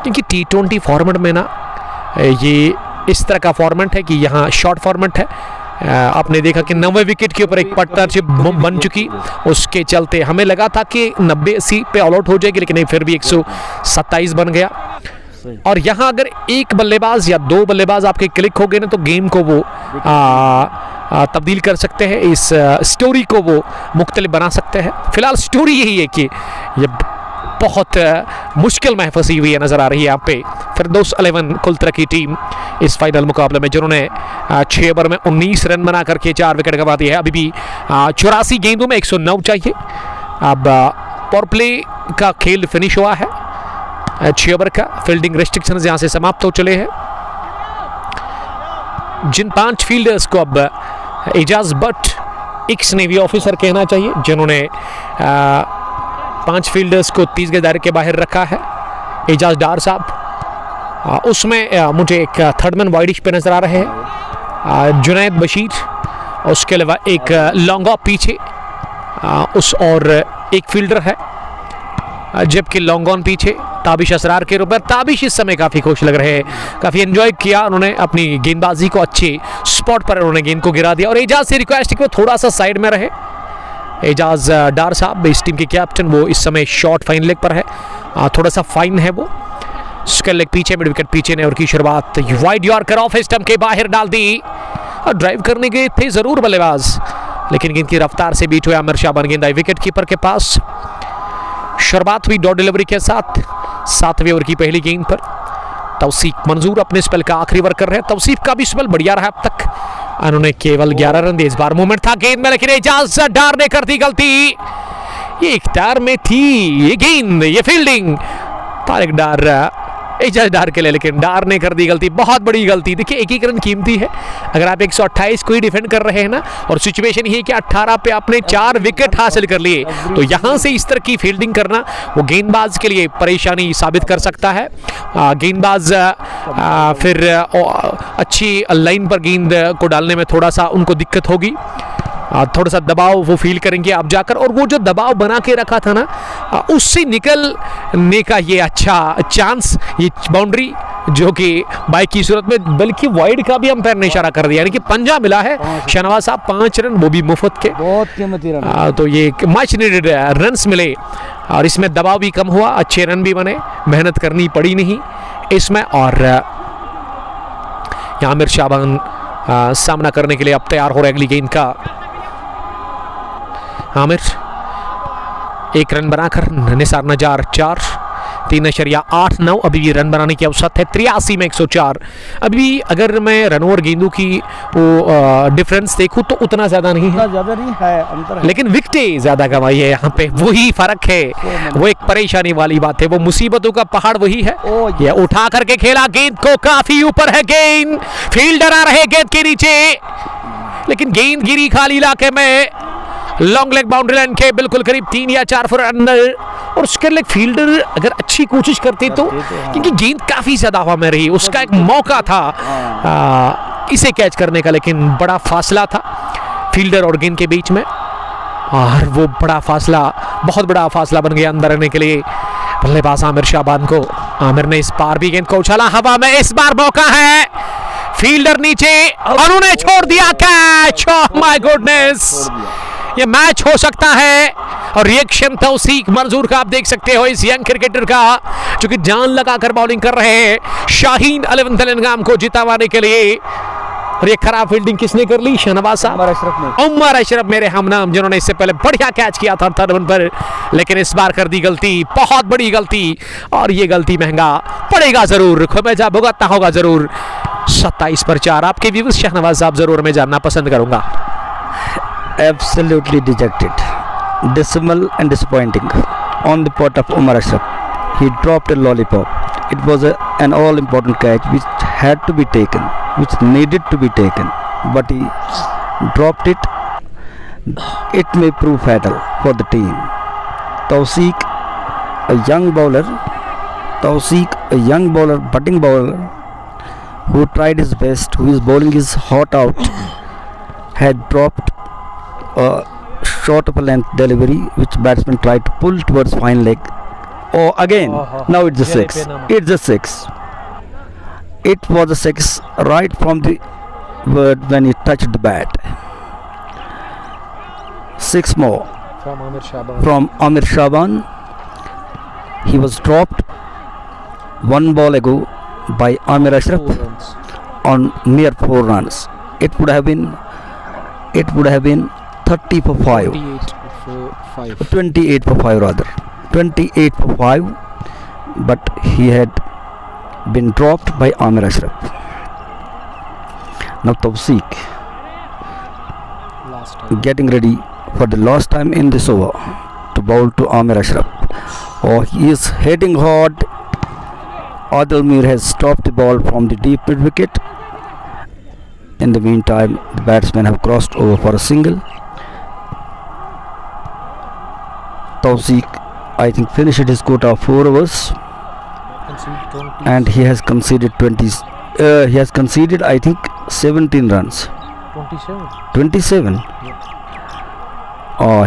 क्योंकि T20 फॉर्मेट में ना ये इस तरह का फॉर्मेट है कि यहाँ शॉर्ट फॉर्मेट है। आपने देखा कि 90 विकेट के ऊपर एक पार्टनरशिप बन चुकी, उसके चलते हमें लगा था कि 90-80 पे ऑल आउट हो जाएगी, लेकिन नहीं, फिर भी 127 बन गया। और यहाँ अगर एक बल्लेबाज या 2 बल्लेबाज आपके क्लिक हो गए ना, तो गेम को वो तब्दील कर सकते हैं, इस स्टोरी को वो मुख्तलिफ बना सकते हैं। फिलहाल स्टोरी यही है कि ये बहुत मुश्किल में फंसी हुई है, नज़र आ रही है यहाँ पे फिरदौस अलवन कुलत्रक की टीम इस फाइनल मुकाबले में, जिन्होंने 6 ओवर में 19 रन बना करके 4 विकेट गंवा दिए हैं। अभी भी 84 गेंदों में 109 चाहिए। अब पावर प्ले का खेल फिनिश हुआ है, 6 ओवर का फील्डिंग रेस्ट्रिक्शंस यहाँ से समाप्त हो चले हैं। जिन 5 फील्डर्स को अब Aijaz Butt ex navy officer कहना चाहिए, जिन्होंने 5 फील्डर्स को 30 गज दायरे के बाहर रखा है, एजाज डार साहब, उसमें मुझे एक थर्डमैन वाइडिश पे नज़र आ रहे हैं, जुनैद बशीर, उसके अलावा एक लॉन्ग ऑफ पीछे उस और एक फील्डर है, जबकि लॉन्ग ऑन पीछे ताबिश असरार के ऊपर। ताबिश इस समय काफ़ी खुश लग रहे हैं, काफ़ी एंजॉय किया उन्होंने अपनी गेंदबाजी को, अच्छे स्पॉट पर उन्होंने गेंद को गिरा दिया। और एजाज से रिक्वेस्ट कि वो थोड़ा सा साइड में रहे। एजाज डार साहब इस टीम के कैप्टन, वो इस समय शॉर्ट फाइन लेग पर है, थोड़ा सा फाइन है वो। उसके लेग पीछे, मिड विकेट पीछे ने और की शुरुआत वाइड यॉर्कर ऑफ स्टंप के बाहर डाल दी, और ड्राइव करने गए थे ज़रूर बल्लेबाज, लेकिन गेंद की रफ्तार से बीट हुए आमिर शाबान, गेंद आई विकेट कीपर के पास। शुरुआत हुई डॉट डिलीवरी के साथ 7वें ओवर की पहली गेंद पर। तौसीफ मंजूर अपने स्पेल का आखिरी ओवर कर रहे हैं। तौसीफ का भी स्पेल बढ़िया रहा अब तक, उन्होंने केवल 11 रन दिए। इस बार मूवमेंट था गेंद में, लेकिन एजाज डार ने कर दी गलती। ये इख्तियार में थी, ये गेंद, ये फील्डिंग। तारिक डार एजाज डार के लिए, लेकिन डार ने कर दी गलती, बहुत बड़ी गलती। देखिए एक एक रन कीमती है। अगर आप 128 को ही डिफेंड कर रहे हैं ना, और सिचुएशन ये है कि 18 पे आपने 4 विकेट हासिल कर लिए, तो यहाँ से इस तरह की फील्डिंग करना वो गेंदबाज के लिए परेशानी साबित कर सकता है। गेंदबाज फिर अच्छी लाइन पर गेंद को डालने में थोड़ा सा उनको दिक्कत होगी, थोड़ा सा दबाव वो फील करेंगे आप जाकर, और वो जो दबाव बना के रखा था ना, उससे निकलने का ये अच्छा चांस, ये बाउंड्री जो कि बाइक की सूरत में, बल्कि वाइड का भी अंपायर ने इशारा कर दिया, यानी कि पंजा मिला है शहनवाज साहब, 5 रन, वो भी मुफ्त के, बहुत कीमती रन। तो ये मच नीडेड रन्स मिले, और इसमें दबाव भी कम हुआ, अच्छे रन भी बने, मेहनत करनी पड़ी नहीं इसमें। और आमिर शाबान सामना करने के लिए अब तैयार हो रहे अगली गेंद का। आमिर 1 रन बनाकर, निसार नजार 4, 3.89, अभी भी रन बनाने की अवसर है। 83 में 104। अभी अगर मैं रनों और गेंदों की वो डिफरेंस देखूं तो उतना ज़्यादा नहीं है, अंतर है। लेकिन विकेटें ज़्यादा कमाई है यहाँ पे, वही फर्क है, वो एक परेशानी वाली बात है, वो मुसीबतों का पहाड़ वही है। ये उठा करके खेला गेंद को, काफी ऊपर है गेंद, फील्डर आ रहे गेंद के नीचे, लेकिन गेंद गिरी खाली इलाके में, लॉन्ग लेग बाउंड्री लाइन के बिल्कुल करीब 3 या 4 फुट अंदर। और उसके लिए फील्डर अगर अच्छी कोशिश करते तो, क्योंकि गेंद काफी ज्यादा हवा में रही, उसका एक मौका था इसे कैच करने का, लेकिन बड़ा फासला था फील्डर और गेंद के बीच में, और वो बड़ा फासला, बहुत बड़ा फासला बन गया अंदर आने के लिए बल्लेबाज आमिर शाबान को। आमिर ने इस बार भी गेंद को उछाला हवा में, इस बार मौका है, फील्डर नीचे, उन्होंने छोड़ दिया कैच। ओह माय गुडनेस, ये मैच हो सकता है। और रिएक्शन तौसीक मंजूर का आप देख सकते हो इस यंग क्रिकेटर का, जो कि जान लगाकर बॉलिंग कर रहे हैं शाहीन 11 तेलंगाम को जितावाने के लिए। और ये खराब फील्डिंग किसने कर ली? शहनवाज साहब, उमर अशरफ मेरे हमनाम, जिन्होंने इससे पहले बढ़िया कैच किया था 3rd वन पर, लेकिन इस बार कर दी गलती, बहुत बड़ी गलती, और ये गलती महंगा पड़ेगा जरूर, खुमेजा भुगतना होगा जरूर। 27 पर 4। आपके व्यूज शहनवाज साहब जरूर मैं जानना पसंद करूंगा। Absolutely dejected, dismal and disappointing on the part of Umar Ashraf. He dropped a lollipop. It was an all-important catch which had to be taken, which needed to be taken, but he dropped it. It may prove fatal for the team. Tawseeq, a young bowler, budding bowler, who tried his best, whose bowling is hot out, had dropped a short of a length delivery which batsman tried to pull towards fine leg. Oh, again, now it's a 6. It's a 6. It was a 6 right from the word when he touched the bat. 6 more from Amir Shaban. He was dropped 1 ball ago by Amir Ashraf on mere 4 runs. It would have been 30 for 5. 28 for 5 rather. 28 for 5, but he had been dropped by Amir Ashraf. Now Tawseeq getting ready for the last time in this over to bowl to Amir Ashraf. Oh, he is hitting hard. Adil Mir has stopped the ball from the deep mid wicket. In the meantime, the batsmen have crossed over for a single. Tawseeq, I think, finished his quota of 4 overs, and he has conceded 20. He has conceded, I think, 17 runs. 27.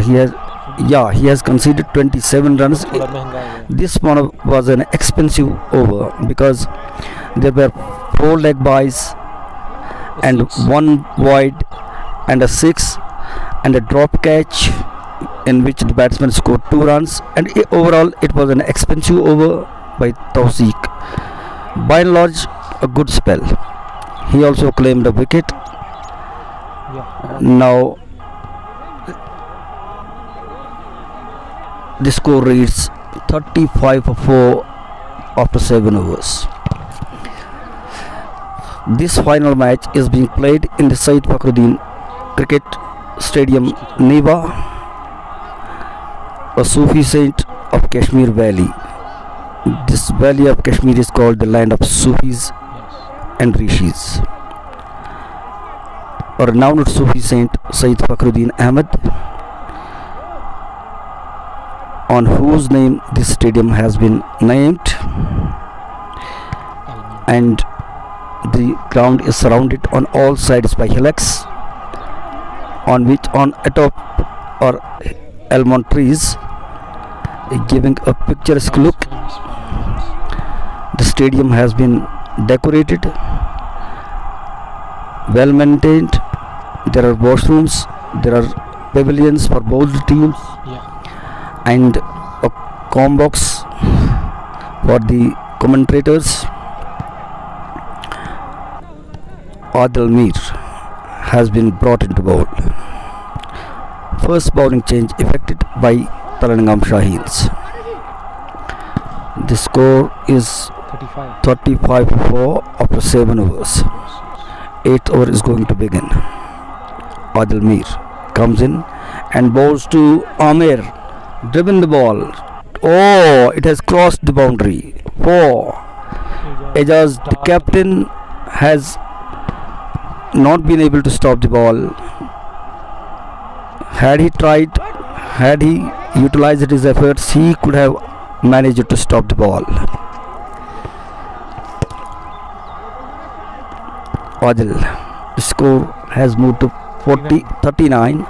He has conceded 27 runs. This one was an expensive over because there were 4 leg byes and 1 wide and a 6 and a drop catch in which the batsman scored 2 runs, and overall it was an expensive over by Tawseeq. By and large, a good spell. He also claimed a wicket. Now the score reads 35 for 4 after 7 overs. This final match is being played in the Syed Fakhruddin Cricket Stadium, Neva. a Sufi saint of Kashmir Valley. This valley of Kashmir is called the land of Sufis and Rishis. A renowned Sufi saint Sayyid Fakhruddin Ahmad, on whose name this stadium has been named, and the ground is surrounded on all sides by hillocks, on which on atop are almond trees, giving a picturesque look. The stadium has been decorated, well maintained. There are washrooms, there are pavilions for both teams, and a comm box for the commentators. Adil Mir has been brought into bowl. First bowling change effected by Telangam Shahins. The score is 35-4 after 7 overs. 8th over is going to begin. Adil Mir comes in and bowls to Amir. Driven the ball. Oh, it has crossed the boundary. 4. Ejaz, the captain, has not been able to stop the ball. Had he tried, had he utilized his efforts, he could have managed to stop the ball. Adil, the score has moved to 39.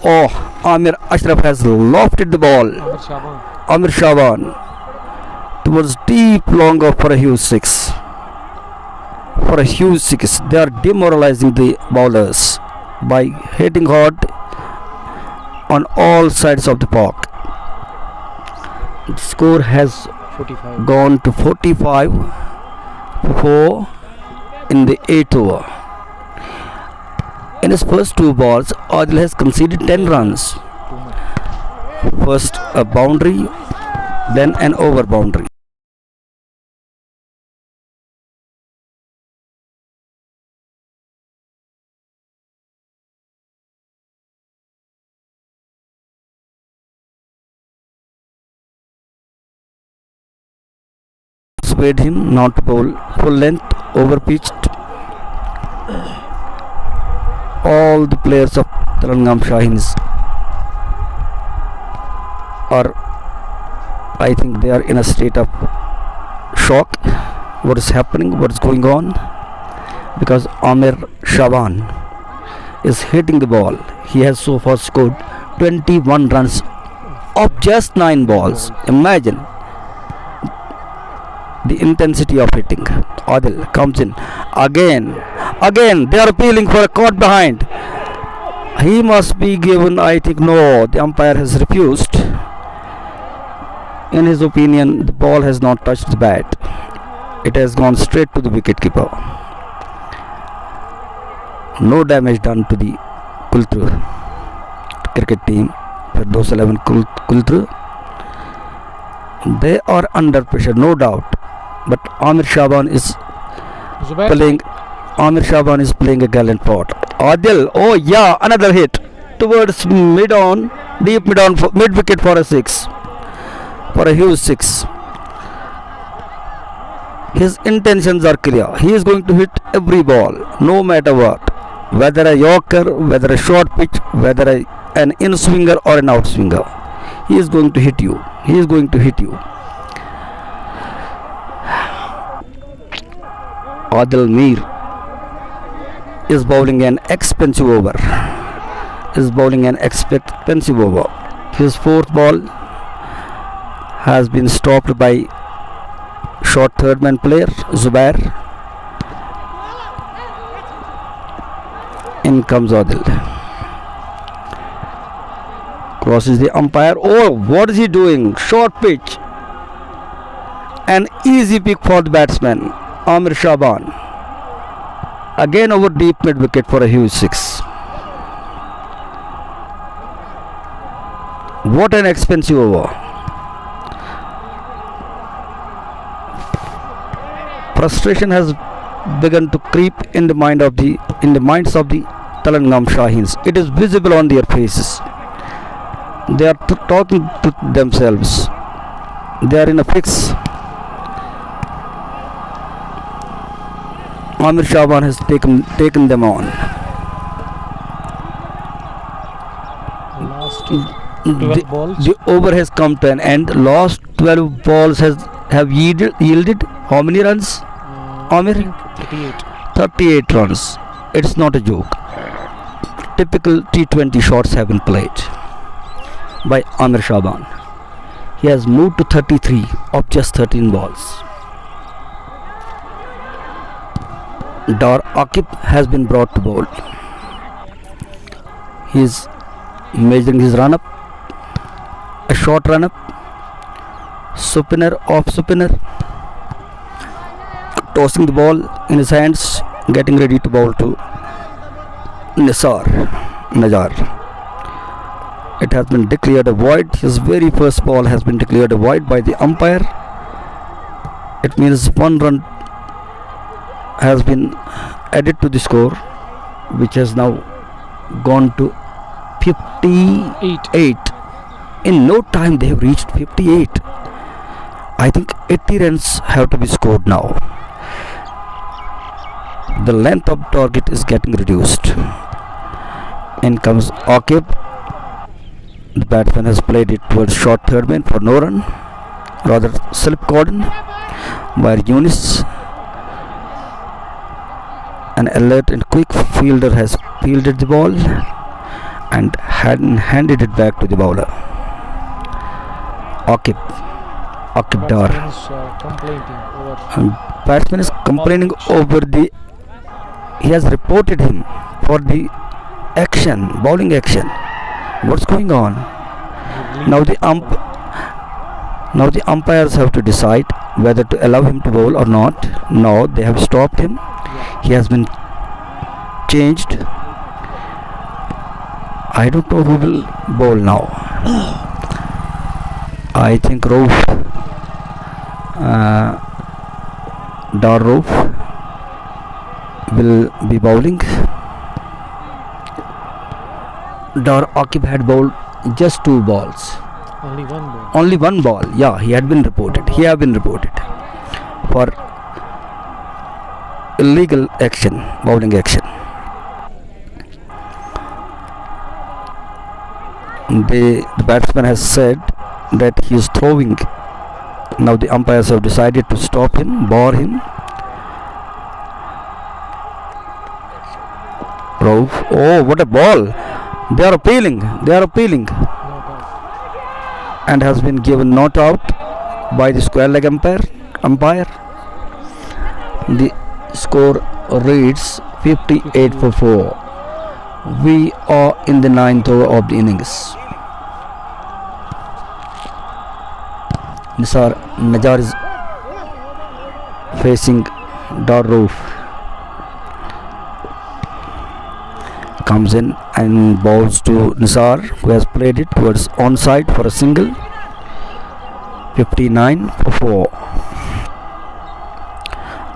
Oh, Amir Ashraf has lofted the ball. Amir Shaban towards deep long off for a huge 6. For a huge 6. They are demoralizing the bowlers by hitting hard on all sides of the park. The score has gone to 45-4 in the 8th over. In his first 2 balls, Adil has conceded 10 runs. First a boundary, then an over boundary. Persuade him not to bowl full length, over pitched. All the players of Telangam Shahins are, I think they are in a state of shock. What is happening, what is going on? Because Amir Shaban is hitting the ball. He has so far scored 21 runs of just 9 balls. Imagine the intensity of hitting. Adil comes in again. They are appealing for a caught behind. He must be given, I think. No, the umpire has refused. In his opinion, the ball has not touched the bat. It has gone straight to the wicketkeeper. No damage done to the Kultru cricket team. Firdaus 11 Kultru. They are under pressure, no doubt. But Amir Shaban is playing a gallant part. Adil, oh yeah, another hit towards mid wicket for a 6, for a huge 6. His intentions are clear. He is going to hit every ball, no matter what, whether a yorker, whether a short pitch, whether an in swinger or an out swinger. He is going to hit you. Adil Mir is bowling an expensive over. His 4th ball has been stopped by short third man player Zubair. In comes Adil. Crosses the umpire. Oh, what is he doing? Short pitch. An easy pick for the batsman Amir Shaban. Again over deep mid wicket for a huge 6. What an expensive over. Frustration has begun to creep in the minds of the Telangam Shahins. It is visible on their faces. They are talking to themselves. They are in a fix. Amir Shaban has taken them on. Last 12 balls. The over has come to an end. Last 12 balls have yielded how many runs? Amir? 38. 38 runs. It's not a joke. Typical T20 shots have been played by Amir Shaban. He has moved to 33 of just 13 balls. Dar Akib has been brought to bowl. He is measuring his run up. A short run up. Spinner off spinner. Tossing the ball in his hands, getting ready to bowl to Najar. It has been declared a void. His very first ball has been declared a void by the umpire. It means 1 run has been added to the score, which has now gone to 58. In no time they have reached 58. I think 80 runs have to be scored now. The length of target is getting reduced. In comes Akib. The batsman has played it towards short third man for no run, rather slip cordon, where Yunis, an alert and quick fielder, has fielded the ball and handed it back to the bowler. Akib Dar. Batsman is complaining over the. He has reported him for the action, bowling action. What's going on? Now the umpires have to decide whether to allow him to bowl or not. Now they have stopped him. He has been changed. I don't know who will bowl now. I think Rauf, Dar Rauf will be bowling. Dar Akib had bowled just 2 balls. Only 1 ball. Only 1 ball. Yeah, he had been reported. He have been reported for illegal action, bowling action. The batsman has said that he is throwing. Now the umpires have decided to stop him, bar him. Rauf. Oh, what a ball! They are appealing. And has been given not out by the square leg umpire. The score reads 58 for 4. We are in the 9th over of the innings. Najar is facing Dar Rauf. Comes in and bowls to Nisar, who has played it towards onside for a single. 59 for 4.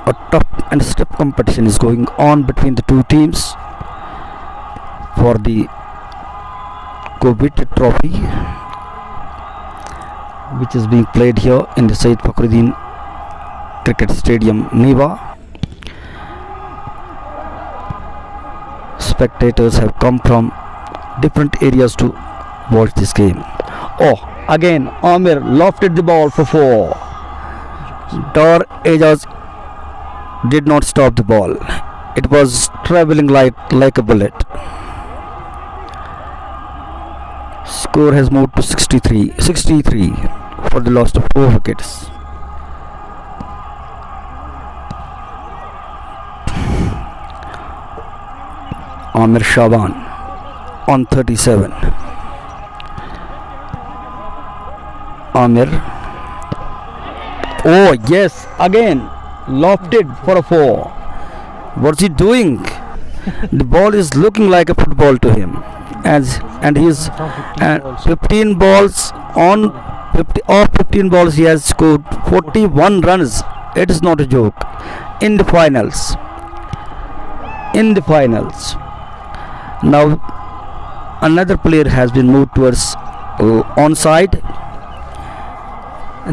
A tough and stiff competition is going on between the two teams for the coveted trophy, which is being played here in the Syed Fakhruddin Cricket Stadium, Niva. Spectators have come from different areas to watch this game. Oh, again Amir lofted the ball for 4. Dar Ejaz did not stop the ball. It was travelling like a bullet. Score has moved to 63 for the loss of 4 wickets. Amir Shaban on 37. Amir. Oh yes, again lofted for a 4. What's he doing? The ball is looking like a football to him, and he's 15 balls on 50 off 15 balls. He has scored 41 runs. It is not a joke. In the finals. Now another player has been moved towards onside.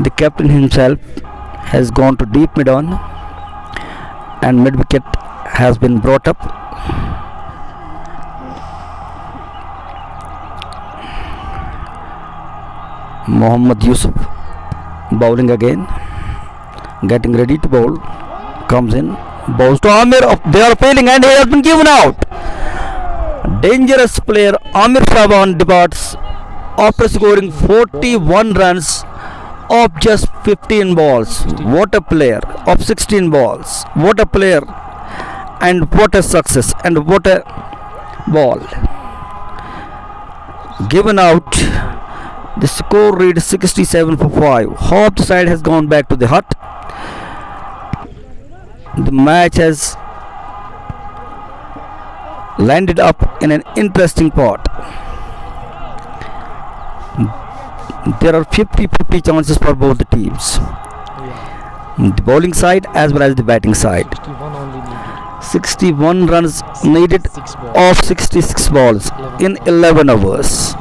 The captain himself has gone to deep mid on, and mid wicket has been brought up. Mohammad Yusuf bowling again, getting ready to bowl, comes in, bowls to Amir. They are failing and he has been given out. Dangerous player Amir Shaban departs after scoring 41 runs of just 15 balls. What a player! Of 16 balls. What a player! And what a success! And what a ball! Given out. The score reads 67 for 5. Half the side has gone back to the hut. The match has landed up in an interesting part. There are 50-50 chances for both the teams. The bowling side as well as the batting side. 61 runs needed of 66 balls in 11 overs.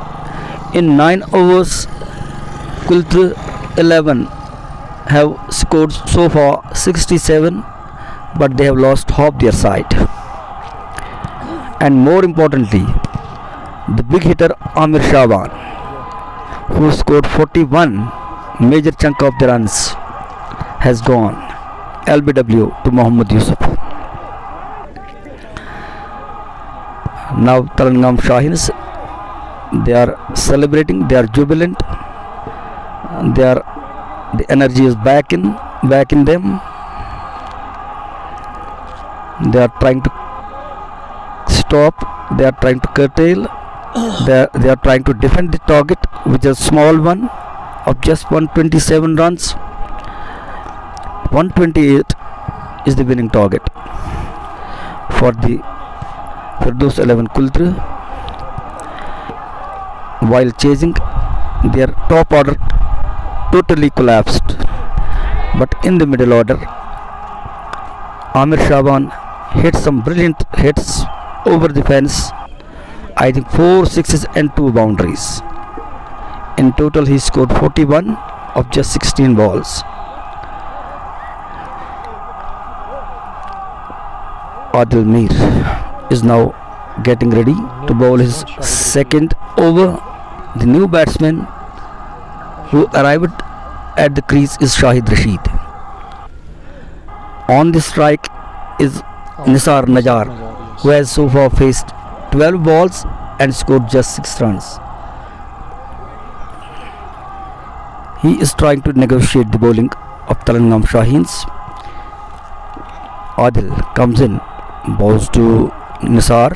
In 9 overs, Kultra 11 have scored so far 67, but they have lost half their side. And more importantly, the big hitter Amir Shaban, who scored 41, major chunk of the runs, has gone LBW to Mohammad Yusuf. Now Telangana Shahins, they are celebrating, they are jubilant, the energy is back in them. They are trying to stop, they are trying to curtail, they are trying to defend the target, which is a small one of just 127 runs. 128 is the winning target for those 11 Kultra. While chasing, their top order totally collapsed, but in the middle order, Amir Shaban hit some brilliant hits over the fence. I think 4 sixes and 2 boundaries. In total, he scored 41 of just 16 balls. Adil Mir is now getting ready to bowl his second over. The new batsman who arrived at the crease is Shahid Rashid. On the strike is Nisar Najar, who has so far faced 12 balls and scored just 6 runs. He is trying to negotiate the bowling of Telangana Shahins. Adil comes in, bowls to Nisar,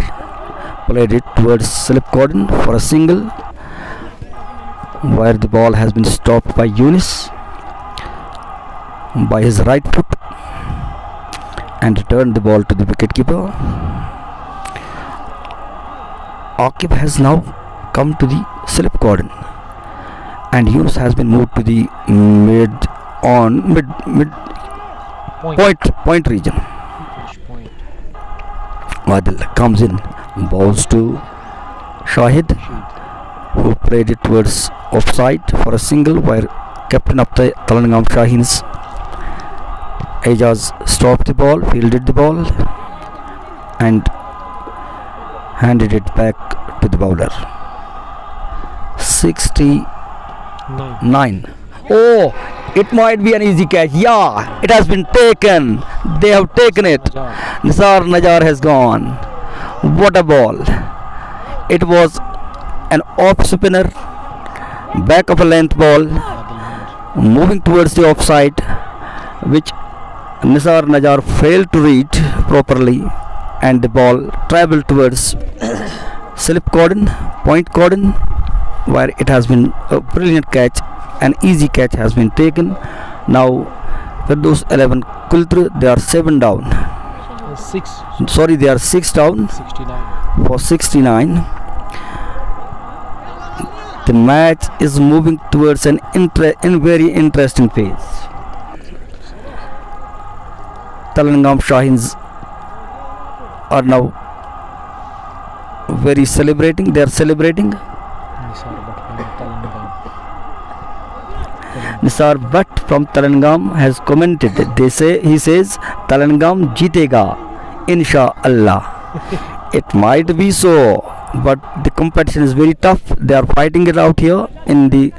played it towards slip cordon for a single, where the ball has been stopped by Yunus by his right foot and returned the ball to the wicketkeeper. Akib has now come to the slip cordon and Yunus has been moved to the point region. Adil comes in, bowls to Shahid, who played it towards offside for a single, where captain of the Telangana Shahins, Ejaz, stopped the ball, fielded the ball and handed it back to the bowler. 69. Oh, it might be an easy catch. Yeah, it has been taken. They have taken it. Nisar Najar has gone. What a ball. It was an off spinner, back of a length ball, moving towards the offside, which Nisar Najar failed to read properly, and the ball travelled towards slip cordon, point cordon, where it has been a brilliant catch. An easy catch has been taken. Now for those 11 Kultra, they are 7 down. They are 6 down 69 for 69. The match is moving towards an very interesting phase. Telangana Shahins are now very celebrating. They are celebrating. Nisar Bhatt from Telangam has commented. He says Telangam jeetega, inshallah. It might be so, but the competition is very tough. They are fighting it out here in the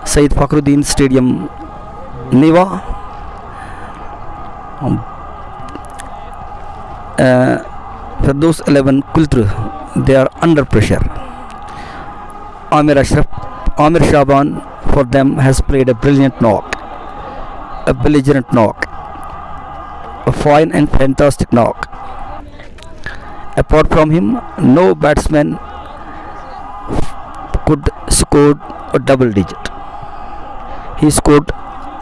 Syed Fakhruddin Stadium, Niva. Firdaus 11 Kultra, they are under pressure. Amir Shaban for them has played a brilliant knock, a belligerent knock, a fine and fantastic knock. Apart from him, no batsman could score a double digit. He scored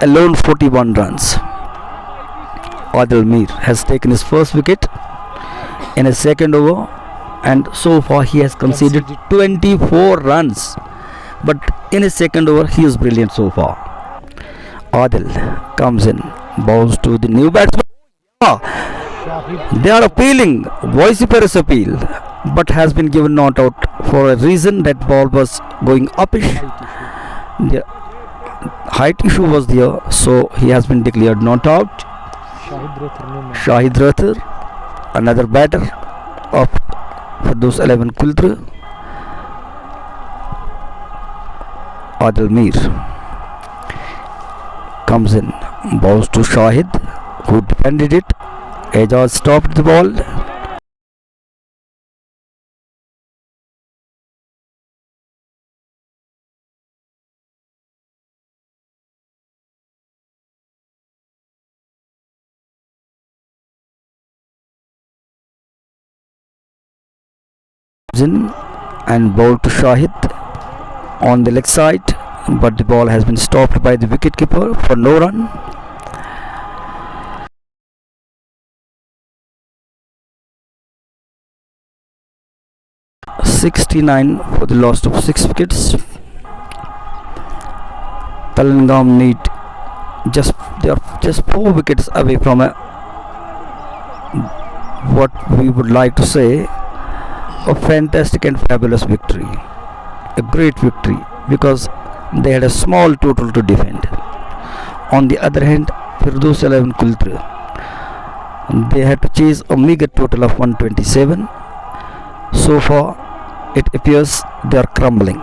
alone 41 runs. Adil Mir has taken his first wicket in his second over, and so far he has conceded 24 runs. But in his second over, he is brilliant so far. Adil comes in, bowls to the new batsman. They are appealing, vociferous appeal, but has been given not out for a reason. That ball was going uppish. The height issue was there, so he has been declared not out. Shahid Rathar, another batter of Firdaus 11 Kultra. Adil Mir comes in, bowls to Shahid, who defended it. Ajaz stopped the ball. In and bowled to Shahid on the leg side, but the ball has been stopped by the wicketkeeper for no run. (69) for the loss of 6 wickets. Telangam they are just 4 wickets away from what we would like to say a fantastic and fabulous victory, a great victory, because they had a small total to defend. On the other hand, Firdaus 11 Kultra, they had to chase a meager total of 127. So far, it appears they are crumbling.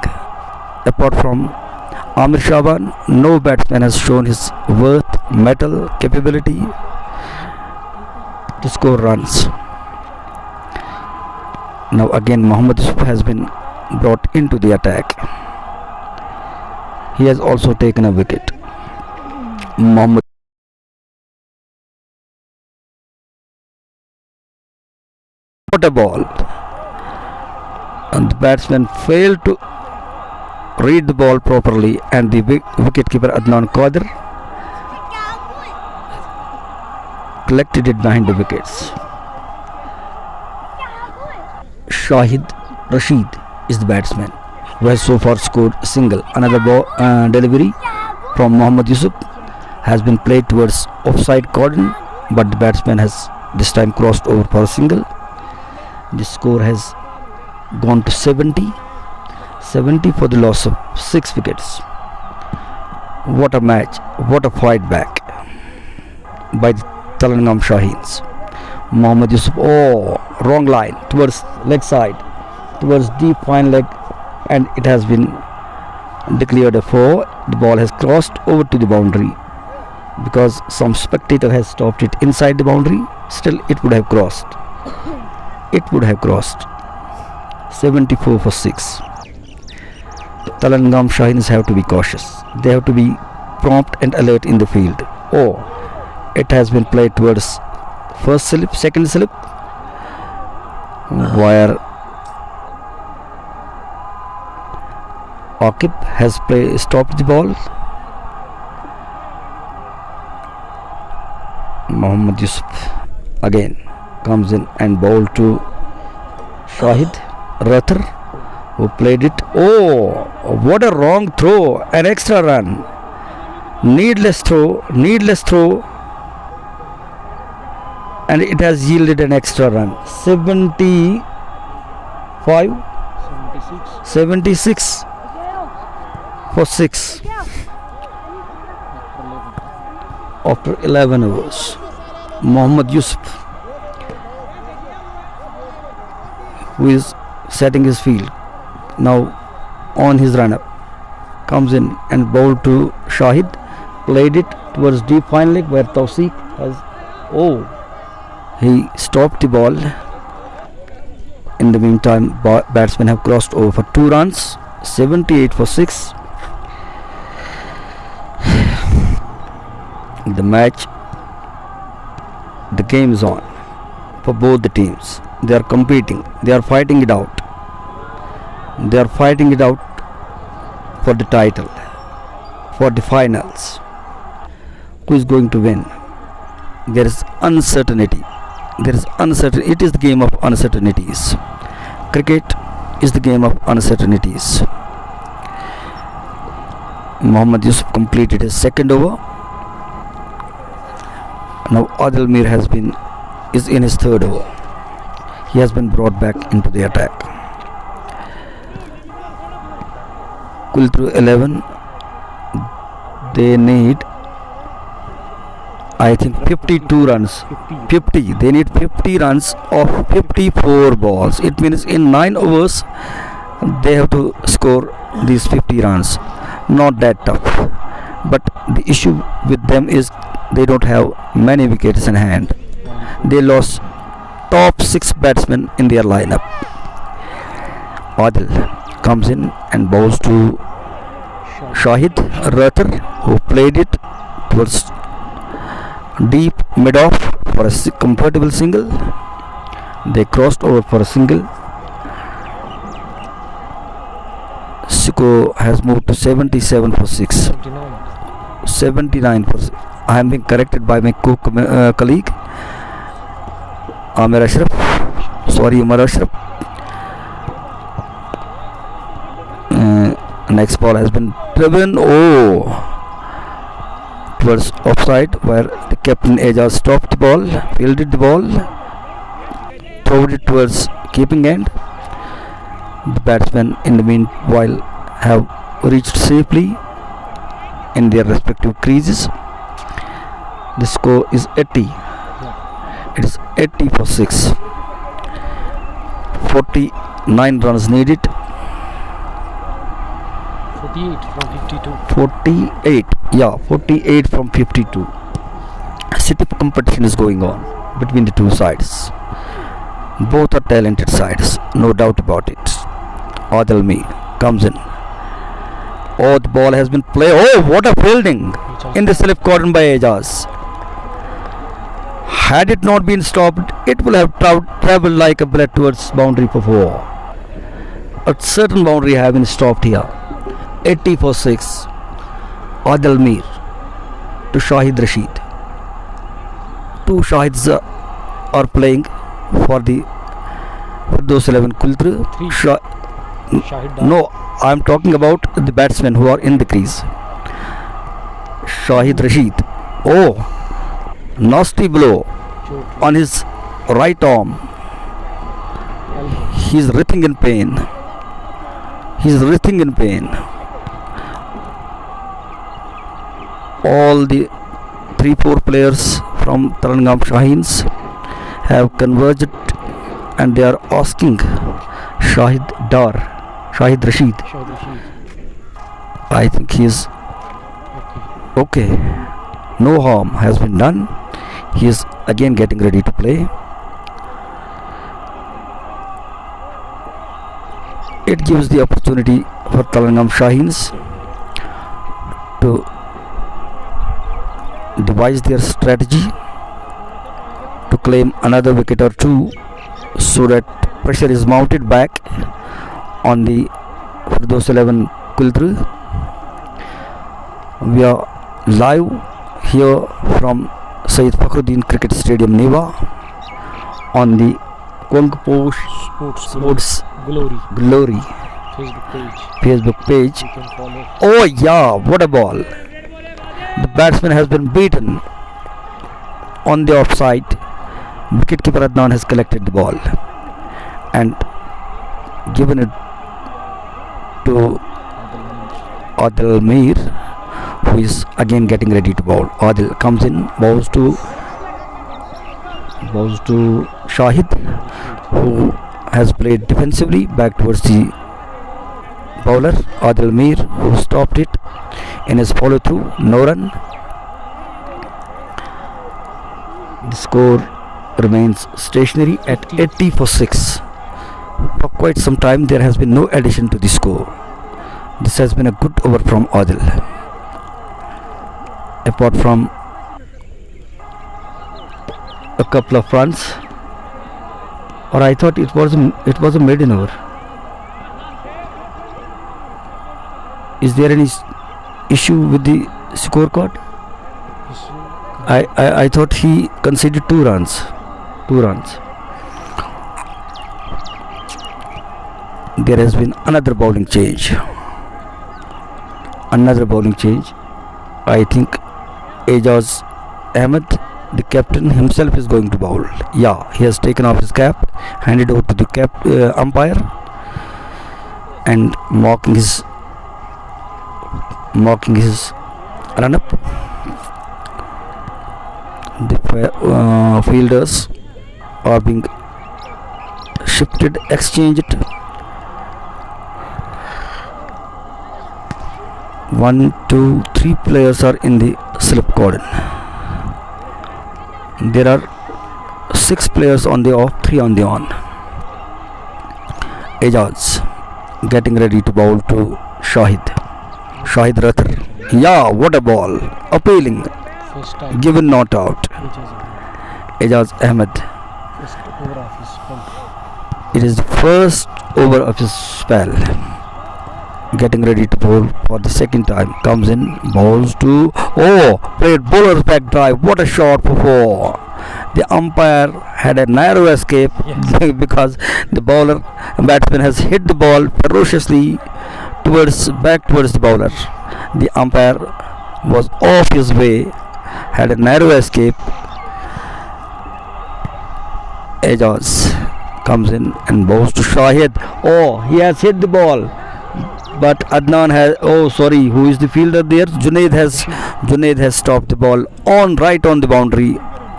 Apart from Amir Shaban, no batsman has shown his worth, mettle, capability to score runs. Now again Mohammad Yusuf has been brought into the attack. He has also taken a wicket. Mohammad what a ball, and the batsman failed to read the ball properly, and the wicketkeeper Adnan Qadir collected it behind the wickets. Shahid Rashid is the batsman who has so far scored a single. Another delivery from Mohammad Yusuf has been played towards offside cordon, but the batsman has this time crossed over for a single. The score has gone to 70 for the loss of 6 wickets. What a match, what a fight back by the Telangam Shahins. Mohammad Yusuf, wrong line, towards leg side, towards deep fine leg, and it has been declared a 4. The ball has crossed over to the boundary because some spectator has stopped it inside the boundary. Still it would have crossed. 74 for 6. Telangam Shahins have to be cautious. They have to be prompt and alert in the field. It has been played towards first slip, second slip, where Aqib has stopped the ball. Mohammad Yusuf again comes in and bowled to Shahid Rathar, who played it. What a wrong throw, an extra run, needless throw, and it has yielded an extra run. 76 for 6. after 11 overs. Mohammad Yusuf, who is setting his field now on his run up, comes in and bowled to Shahid, played it towards deep fine leg where Tawseeq has he stopped the ball. In the meantime, batsmen have crossed over for 2 runs, 78 for 6. The game is on for both the teams. They are competing, they are fighting it out. They are fighting it out for the title, for the finals. Who is going to win? There is uncertainty. It is the game of uncertainties. Cricket is the game of uncertainties. Mohammad Yusuf completed his second over. Now Adil Mir is in his third over. He has been brought back into the attack. Kultru 11. They need, I think, 52 runs. 50. They need 50 runs of 54 balls. It means in 9 overs they have to score these 50 runs. Not that tough. But the issue with them is they don't have many wickets in hand. They lost top 6 batsmen in their lineup. Adil comes in and bowls to Shahid Rathar, who played it towards deep mid-off for a comfortable single. They crossed over for a single. Siko has moved to 77 for 6. 79 for 6. I am being corrected by my colleague Amir Ashraf. Sorry, Umar Ashraf. Next ball has been driven towards offside, where the captain Ajaz stopped the ball, fielded the ball, threw it towards keeping end. The batsmen in the meanwhile have reached safely in their respective creases. The score is 80. It is 80 for 6. 49 runs needed. 48 from 52. 48 from 52. Stiff competition is going on between the two sides. Both are talented sides, no doubt about it. Adil Mir comes in. The ball has been played. What a fielding in the slip cordon by Ajaz. Had it not been stopped, it will have travelled like a bullet towards boundary for 4. A certain boundary have been stopped here. 80 for 6. Adil Mir to Shahid Rashid. 2 Shahids are playing for those 11 Kultru. No, I am talking about the batsmen who are in the crease. Shahid Rashid. Nasty blow on his right arm. He is writhing in pain. All the 3-4 players from Tarangam Shahins have converged and they are asking Shahid Rashid. I think he is okay. No harm has been done. He is again getting ready to play. It gives the opportunity for Tarangam Shahins to devise their strategy to claim another wicket or 2, so that pressure is mounted back on the Firdaus 11 Kultru. We are live here from Syed Fakhruddin Cricket Stadium, Neva, on the Kongpo Sports Glory Facebook page. You can follow. What a ball! The batsman has been beaten on the offside. Wicketkeeper Adnan has collected the ball and given it to Adil Mir, who is again getting ready to bowl. Adil comes in, bows to Shahid, who has played defensively back towards the bowler Adil Mir, who stopped it in his follow through. No run. The score remains stationary at 80 for 6. For quite some time there has been no addition to the score. This has been a good over from Adil. Apart from a couple of runs, or I thought it was a maiden over. Is there any issue with the scorecard? I thought he conceded 2 runs. There has been another bowling change. I think Ejaz Ahmed, the captain himself, is going to bowl. Yeah, he has taken off his cap, handed over to the umpire, and mocking his run-up. The fielders are being shifted, exchanged. 1, 2, 3 players are in the slip cordon. There are 6 players on the off, 3 on the on. Ejaz getting ready to bowl to Shahid Rathar. Yeah, what a ball, appealing, given not out. Ejaz Ahmed, it is the first over of his spell. Getting ready to bowl for the second time, comes in, bowls to played bowler's back drive. What a shot for 4. The umpire had a narrow escape, yes, because the batsman has hit the ball ferociously back towards the bowler. The umpire was off his way, had a narrow escape. Ejaz comes in and bowls to Shahid. He has hit the ball, but Adnan has, who is the fielder there? Junaid has stopped the ball right on the boundary.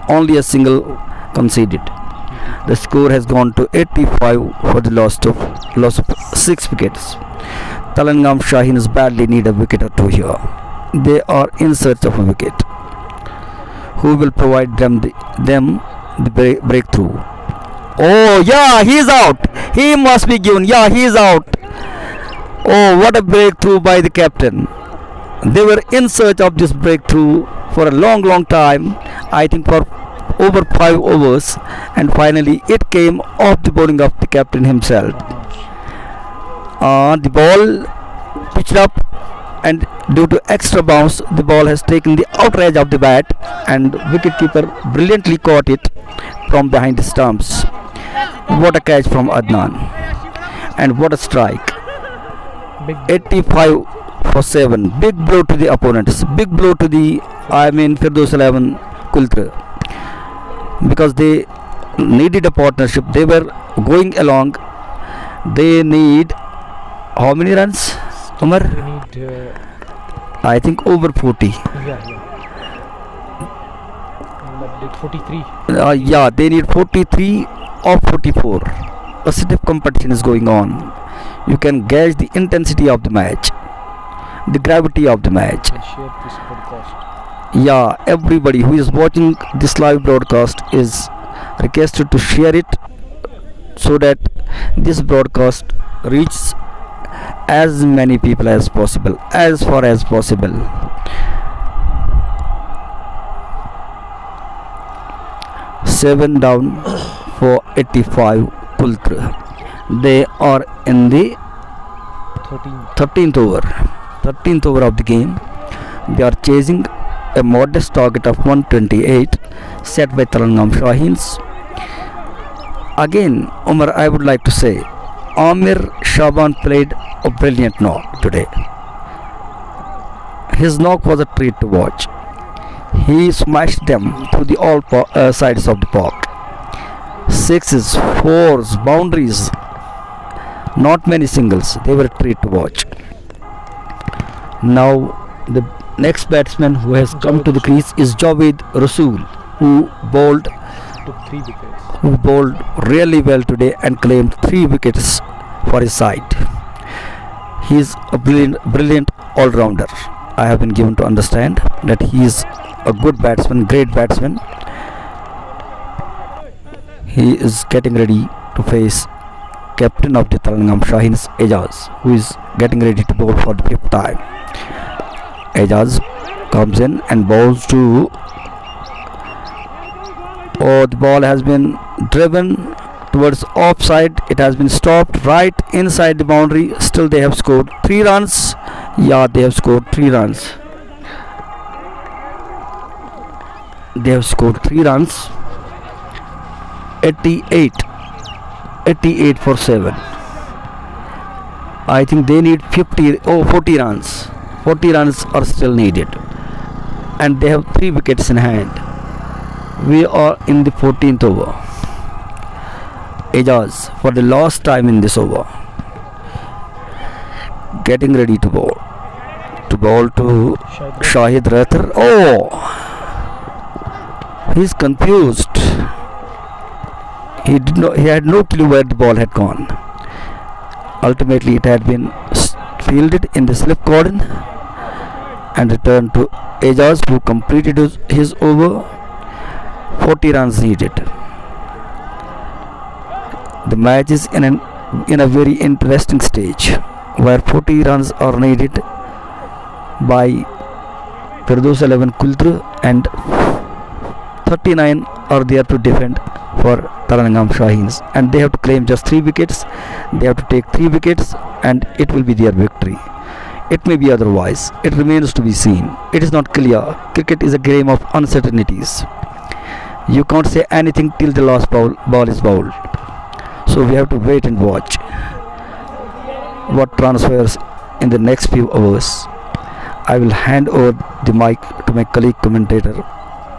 Only a single conceded. The score has gone to 85 for the loss of 6 wickets. Telangam Shahins badly need a wicket or 2 here. They are in search of a wicket. Who will provide them the breakthrough? He is out. He must be given. He is out. What a breakthrough by the captain. They were in search of this breakthrough for a long time, I think for over 5 overs, and finally it came off the bowling of the captain himself. The ball pitched up, and due to extra bounce, the ball has taken the outer edge of the bat, and wicketkeeper brilliantly caught it from behind the stumps. What a catch from Adnan, and what a strike. 85 for 7. Big blow to the opponents. Big blow to the Firdaus 11 Kultra, because they needed a partnership. They were going along. They need how many runs, Umar? They need I think over 40. Like 43. They need 43 or 44. A stiff competition is going on. You can gauge the intensity of the match, the gravity of the match. I share this podcast. Everybody who is watching this live broadcast is requested to share it, so that this broadcast reaches as many people as possible, as far as possible. 7 down for 85 Kultra. They are in the 13th over of the game. They are chasing a modest target of 128 set by Telangam Shahins. Again, Umar, I would like to say, Amir Shaban played a brilliant knock today. His knock was a treat to watch. He smashed them through the all sides of the park. 6s, 4s, boundaries, not many singles. They were a treat to watch. Now the next batsman who has come to the crease is Javed Rasool, who bowled really well today and claimed 3 wickets for his side. He is a brilliant all-rounder. I have been given to understand that he is a good batsman, great batsman. He is getting ready to face captain of the Telangana Shahins, Ejaz, who is getting ready to bowl for the 5th time. Ejaz comes in and bowls to... Oh, the ball has been driven towards offside. It has been stopped right inside the boundary. Still they have scored 3 runs. Yeah, they have scored 3 runs. They have scored 3 runs. 88 for 7. I think they need 40 runs. 40 runs are still needed, and they have 3 wickets in hand. We are in the 14th over. Ejaz for the last time in this over, getting ready to bowl to Shahid Rathar. Oh, he's confused. He had no clue where the ball had gone. Ultimately it had been fielded in the slip cordon and returned to Ejaz, who completed his over. 40 runs needed. The match is in a very interesting stage where 40 runs are needed by Firdaus 11 Kultra and 39 are there to defend for Telangana Shahins, and they have to claim just 3 wickets. They have to take 3 wickets and it will be their victory. It may be otherwise. It remains to be seen. It is not clear. Cricket is a game of uncertainties. You can't say anything till the last ball is bowled. So we have to wait and watch what transfers in the next few hours. I will hand over the mic to my colleague commentator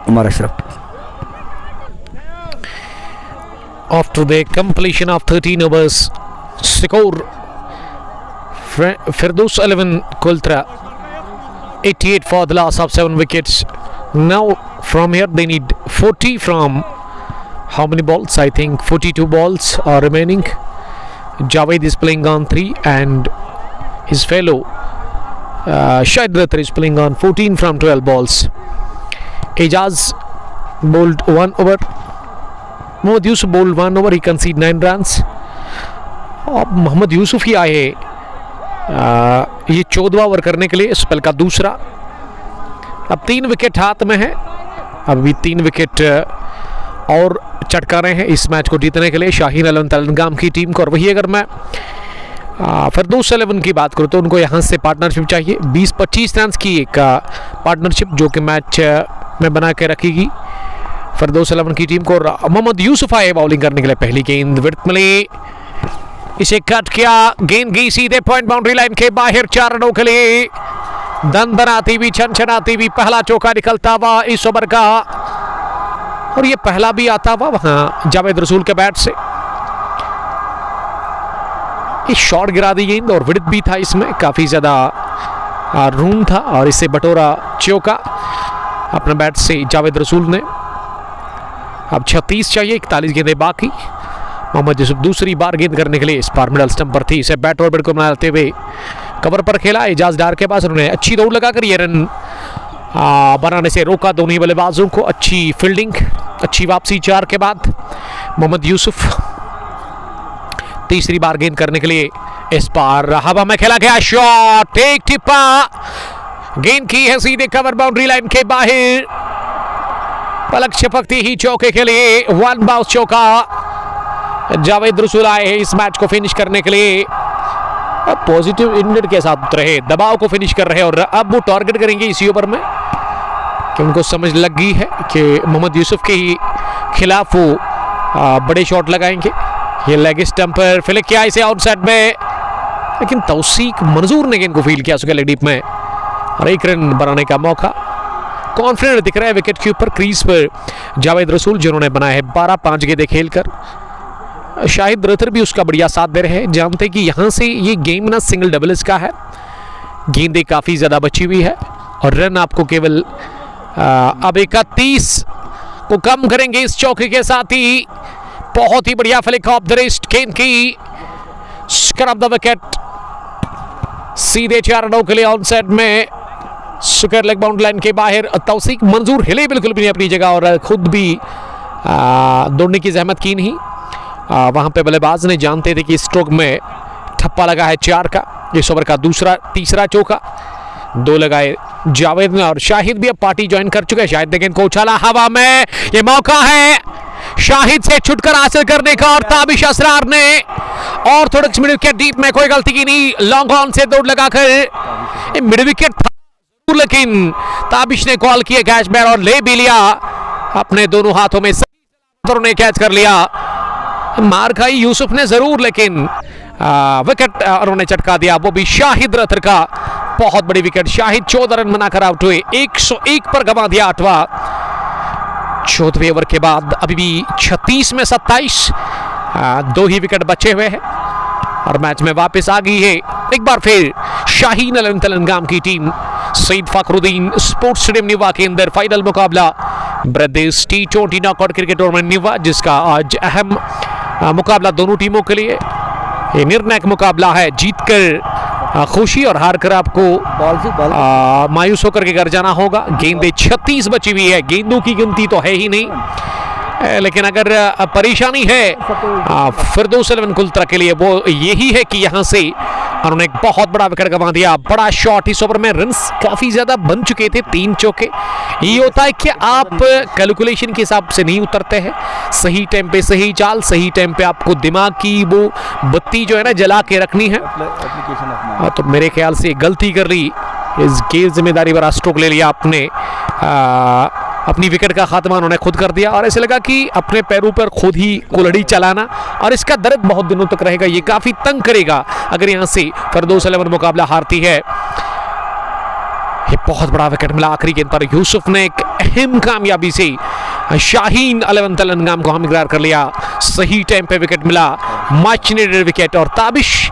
Umar Ashraf. After the completion of 13 overs, score Firdaus 11 Kultra 88 for the loss of 7 wickets. Now from here they need 40 from how many balls? I think 42 balls are remaining. Javed is playing on 3 and his fellow Shahid Rathar is playing on 14 from 12 balls. Ejaz bowled 1 over. Mohammad Yusuf bowled 1 over. He conceded 9 runs. अब मोहम्मद यूसुफ ही आए ये 14वां over करने के लिए, spell का दूसरा. अब 3 wicket हाथ में है. अभी 3 विकेट और चटका रहे हैं इस मैच को जीतने के लिए शाहीन 11 तेलंगाना की टीम को. और वही अगर मैं फिरदौस 11 की बात करूँ तो उनको यहाँ से पार्टनरशिप चाहिए. 20-25 रन की एक पार्टनरशिप जो कि मैच में बना के रखेगी फिरदौस 11 की टीम को. मोहम्मद यूसुफ आए बॉलिंग करने के लिए. पहली गेंद विड्थ मिली, इसे कट किया, गेंद गई सीधे पॉइंट बाउंड्री लाइन के बाहर. 4 रनों के लिए दन बनाती हुई, छनछनाती हुई पहला चौका निकलता हुआ इस ओवर का, और ये पहला भी आता हुआ वहां जावेद रसूल के बैट से. इस शॉट गिरा दी गेंद और विड्थ भी था इसमें, काफी ज्यादा रूम था, और इसे बटोरा चौका अपने बैट से जावेद रसूल ने. अब 36 चाहिए, 41 गेंदें बाकी. मोहम्मद यूसुफ दूसरी बार गेंद करने के लिए इस बार मिडल स्टंप पर थी. इसे बैट और बैट को बनाते हुए कवर पर खेला. एजाज डार के पास उन्होंने अच्छी दौड़ लगाकर ये रन बनाने से रोका दोनों बल्लेबाजों को. अच्छी फील्डिंग, अच्छी वापसी 4 के बाद. मोहम्मद यूसुफ तीसरी बार गेंद करने के लिए इस बार हवा में खेला गया शॉट, एक टिप्पा, गेंद की है सीधे कवर बाउंड्री लाइन के बाहर. पलक छपकती ही चौके के लिए 1 बाउंस चौका. जावेद रसूल आए हैं इस मैच को फिनिश करने के लिए. पॉजिटिव इंडेड के साथ उतरे हैं, दबाव को फिनिश कर रहे हैं, और अब वो टारगेट करेंगे इसी ओवर में कि उनको समझ लग गई है कि मोहम्मद यूसुफ के ही खिलाफ वो बड़े शॉट लगाएंगे. ये लेग स्टंप पर फिलिक किया इसे आउटसाइड में, लेकिन तौसीक मंजूर ने गेंद को फील्ड किया उसके लेग डीप में, और 1 रन बनाने का मौका. कॉन्फिडेंट दिख रहा है विकेट के ऊपर. क्रीज पर जावेद रसूल जिन्होंने बनाए हैं 12-5 गेंदें खेलकर. शाहिद रथर भी उसका बढ़िया साथ दे रहे हैं. जानते कि यहाँ से ये गेम ना सिंगल डबल्स का है, गेंदें काफ़ी ज़्यादा बची हुई है, और रन आपको केवल अब 31 को कम करेंगे इस चौके के साथ ही। बहुत ही बढ़िया फ्लिक ऑफ द रिस्ट गेंद की, स्क्रब द विकेट, सीधे 4 रनों के लिए ऑन साइड में। सुकर लेग बाउंड लाइन के बाहर। तौसीक मंजूर हिले बिल्कुल भी नहीं अपनी जगह और खुद भी दौड़ने की जहमत की नहीं। वहां पे बल्लेबाज ने जानते थे कि स्ट्रोक में ठप्पा लगा है 4 का। इस ओवर का तीसरा चौका 2 लगाए जावेद ने और शाहिद भी अब पार्टी ज्वाइन कर चुके हैं। शाहिद ने गेंद को उछाला हवा में, ये मौका है शाहिद से छुटकारा हासिल करने का और ताबिश असरार ने और थोड़े मिड विकेट डीप में, कोई गलती की नहीं, लॉन्ग ऑन से दौड़ लगाकर मिड विकेट था, लेकिन ताबिश ने कॉल किया कैच बैर और ले भी लिया अपने दोनों हाथों में, ने कैच कर लिया। मार खाई यूसुफ ने जरूर, लेकिन विकेट उन्होंने चटका दिया, वो भी शाहिद रथर का। बहुत बड़ी विकेट, शाहिद 14 रन बनाकर आउट हुए, 101 पर गंवा दिया 8वां। 14वें ओवर के बाद अभी भी 36 में 27, 2 ही विकेट बचे हुए हैं और मैच में वापस आ गई है एक बार फिर शाहीन अलन तेलंगाम की team. Syed Fakhruddin sports stadium Niwa के अंदर फाइनल मुकाबला brothers T20 knockout cricket tournament Niwa, जिसका आज अहम मुकाबला दोनों टीमों के लिए ये निर्णायक मुकाबला है। जीतकर खुशी और हार कर आपको मायूस होकर के घर जाना होगा। गेंदें 36 बची हुई है, गेंदों की गिनती तो है ही नहीं, लेकिन अगर परेशानी है फिरदौस 11 कुल्तरा के लिए वो यही है कि यहां से उन्होंने एक बहुत बड़ा विकेट गंवा दिया। बड़ा शॉट, इस ओवर में रन्स काफी ज्यादा बन चुके थे, 3 चौके। ये होता है कि आप कैलकुलेशन के हिसाब से नहीं उतरते हैं, सही टाइम पे सही चाल, सही टाइम पे आपको दिमाग की वो बत्ती जो है ना जला के रखनी है। तो मेरे ख्याल से गलती कर ली, इस गैर जिम्मेदारी भरा स्ट्रोक ले लिया आपने, अपनी विकेट का खात्मा उन्होंने खुद कर दिया और ऐसे लगा कि अपने पैरों पर खुद ही कुल्हाड़ी चलाना, और इसका दर्द बहुत दिनों तक रहेगा, ये काफी तंग करेगा अगर यहां से फिरदौस 11 मुकाबला हारती है। ये बहुत बड़ा विकेट मिला आखिरी गेंद पर, यूसुफ ने एक अहम कामयाबी से शाहीन 11 तेलंगाम को हमगिरार कर लिया। सही टाइम पे विकेट मिला, मच नीडेड विकेट, और ताबिश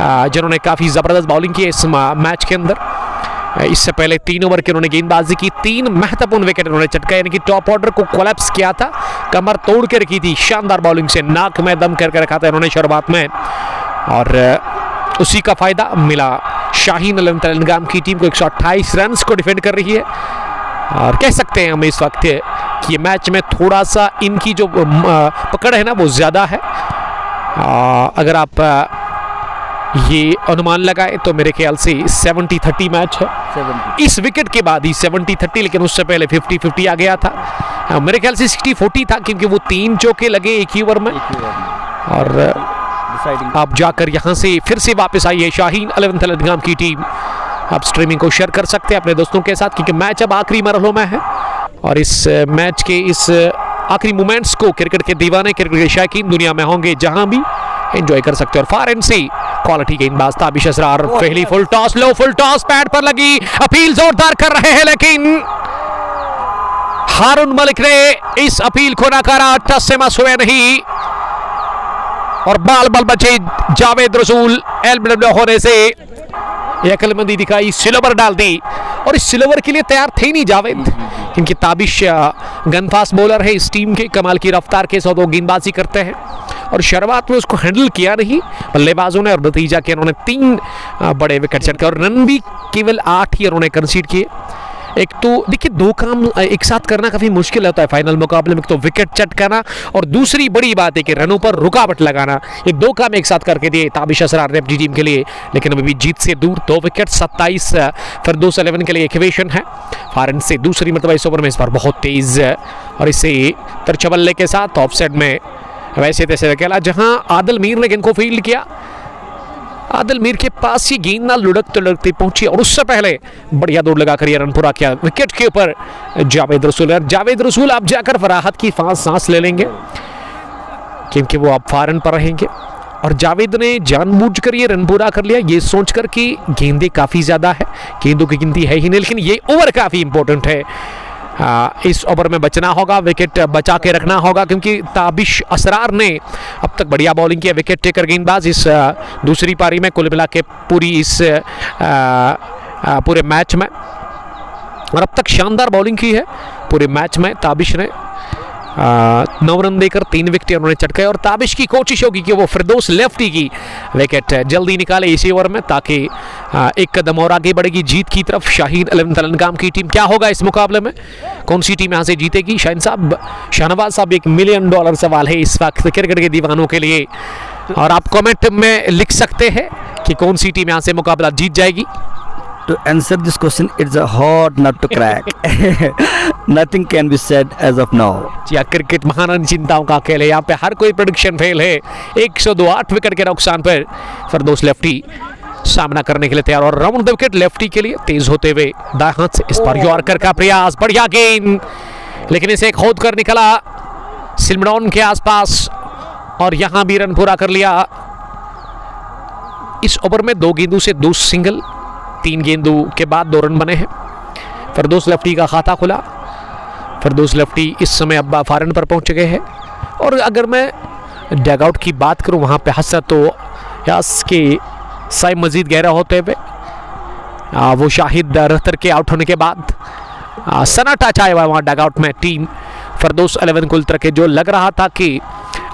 जिन्होंने काफी जबरदस्त बॉलिंग की इस मैच के अंदर। इससे पहले 3 ओवर के उन्होंने गेंदबाजी की, 3 महत्वपूर्ण विकेट उन्होंने चटका, यानी कि टॉप ऑर्डर को कोलैप्स किया था, कमर तोड़ के रखी थी, शानदार बॉलिंग से नाक में दम करके रखा था उन्होंने शुरुआत में, और उसी का फायदा मिला। शाहीन 11 तेलंगाम की टीम को 128 रन को डिफेंड कर रही है, और कह सकते हैं हम इस वक्त कि ये मैच में थोड़ा सा इनकी जो पकड़ है ना वो ज्यादा है। अगर आप ये अनुमान लगाए तो मेरे ख्याल से 70-30 मैच है 70। इस विकेट के बाद ही 70-30, लेकिन उससे पहले 50-50 आ गया था। मेरे ख्याल से 60-40 था, क्योंकि वो 3 चौके लगे एक ही ओवर में। और आप जाकर यहां से फिर से वापस आई है शाहीन 11 तेलंगाम की टीम। आप स्ट्रीमिंग को शेयर कर सकते हैं अपने दोस्तों के साथ, क्योंकि मैच अब आखिरी मरहलों में है और इस मैच के इस आखिरी मोमेंट्स को क्रिकेट के दीवाने, क्रिकेट के शौकीन दुनिया में होंगे जहां भी एंजॉय कर सकते हो। और फार एंड सी क्वालिटी गेंदबाज ताबिश असरार, पहली फुल टॉस, लो फुल टॉस, पैड पर लगी, अपील जोरदार कर रहे हैं, लेकिन हारून मलिक ने इस अपील को नकारा, टस से मस हुए नहीं और बाल बल बचे जावेद रसूल एलबीडब्ल्यू होने से अक्लमंदी दिखाई, सिलोवर डाल दी, और इस सिलोवर के लिए तैयार थे नहीं जावेद, क्योंकि ताबिश गनफास्ट बॉलर है इस टीम के, कमाल की रफ्तार के साथ वो गेंदबाजी करते हैं और शुरुआत में उसको हैंडल किया नहीं बल्लेबाजों ने, और नतीजा के उन्होंने 3 बड़े विकेट चटके और रन भी केवल 8 ही उन्होंने कंसीड किए। एक तो देखिए 2 काम एक साथ करना काफी मुश्किल होता है फाइनल मुकाबले में, एक तो विकेट चटकाना और दूसरी बड़ी बात है कि रनों पर रुकावट लगाना। ये 2 काम एक साथ करके दिए ताबिश असरार ने अपनी टीम के लिए, लेकिन अभी भी जीत से दूर। 2 विकेट 27 फिरदौस 11 के लिए इक्वेशन है। फारन से दूसरी मरतबा इस ओवर में इस बार बहुत तेज और इसे तिरछा बल्ले के साथ ऑफसाइड में वैसे तैसे अकेला, जहां आदिल मीर ने गेंद को फील्ड किया, आदिल मीर के पास ही गेंद ना लुढ़कते लुढ़कते पहुंची और उससे पहले बढ़िया दौड़ लगाकर यह रन पूरा किया। विकेट के ऊपर जावेद रसूल आप जाकर फराहत की सांस ले लेंगे, क्योंकि वो अब फारन पर रहेंगे। और जावेद ने जानबूझकर ये रन पूरा कर लिया, ये सोचकर कि गेंदें काफी ज्यादा है, गेंदों की गिनती है ही नहीं, लेकिन ये ओवर काफी इंपॉर्टेंट है। इस ओवर में बचना होगा, विकेट बचा के रखना होगा, क्योंकि ताबिश असरार ने अब तक बढ़िया बॉलिंग की, विकेट टेकर गेंदबाज इस दूसरी पारी में कुल मिला के पूरी इस पूरे मैच में। और अब तक शानदार बॉलिंग की है पूरे मैच में। ताबिश ने 9 रन देकर 3 विकेट उन्होंने चटकाए और ताबिश की कोशिश होगी कि वो फिरदौस लेफ्टी की विकेट जल्दी निकाले इसी ओवर में, ताकि एक कदम और आगे बढ़ेगी जीत की तरफ शाहीन 11 तेलंगाम की टीम। क्या होगा इस मुकाबले में, कौन सी टीम यहाँ से जीतेगी? शाहनवाज साहब, $1 मिलियन सवाल है इस वक्त क्रिकेट के दीवानों के लिए, और आप कमेंट में लिख सकते हैं कि कौन सी टीम यहाँ से मुकाबला जीत जाएगी। To answer this question, it's a hard nut to crack. Nothing can be said as of now. या क्रिकेट महान चिंताओं का खेल है, यहाँ पे हर कोई प्रेडिक्शन फेल है। 102 विकेट के नुकसान पर फिरदौस लेफ्टी सामना करने के लिए तैयार, और राउंड द विकेट लेफ्टी के लिए तेज होते हुए दाएं हाथ से इस बार यॉर्कर का प्रयास, बढ़िया गेंद, लेकिन इसे खोद कर निकला सिल्मडॉन के आसपास और यहां भी रन पूरा कर लिया। इस ओवर में 2 गेंदों से 2 सिंगल, 3 गेंदों के बाद 2 रन बने हैं। फिरदौस लेफ्टी का खाता खुला। फिरदौस लेफ्टी इस समय अब फारन पर पहुंच गए हैं, और अगर मैं डगआउट की बात करूं वहां पे हसरत तो यास के साई मजीद गहरा होते हुए वो शाहिद रहतर के आउट होने के बाद सन्नाटा छाया हुआ वहाँ डगआउट में। टीम फिरदौस 11 कुल तरह के जो लग रहा था कि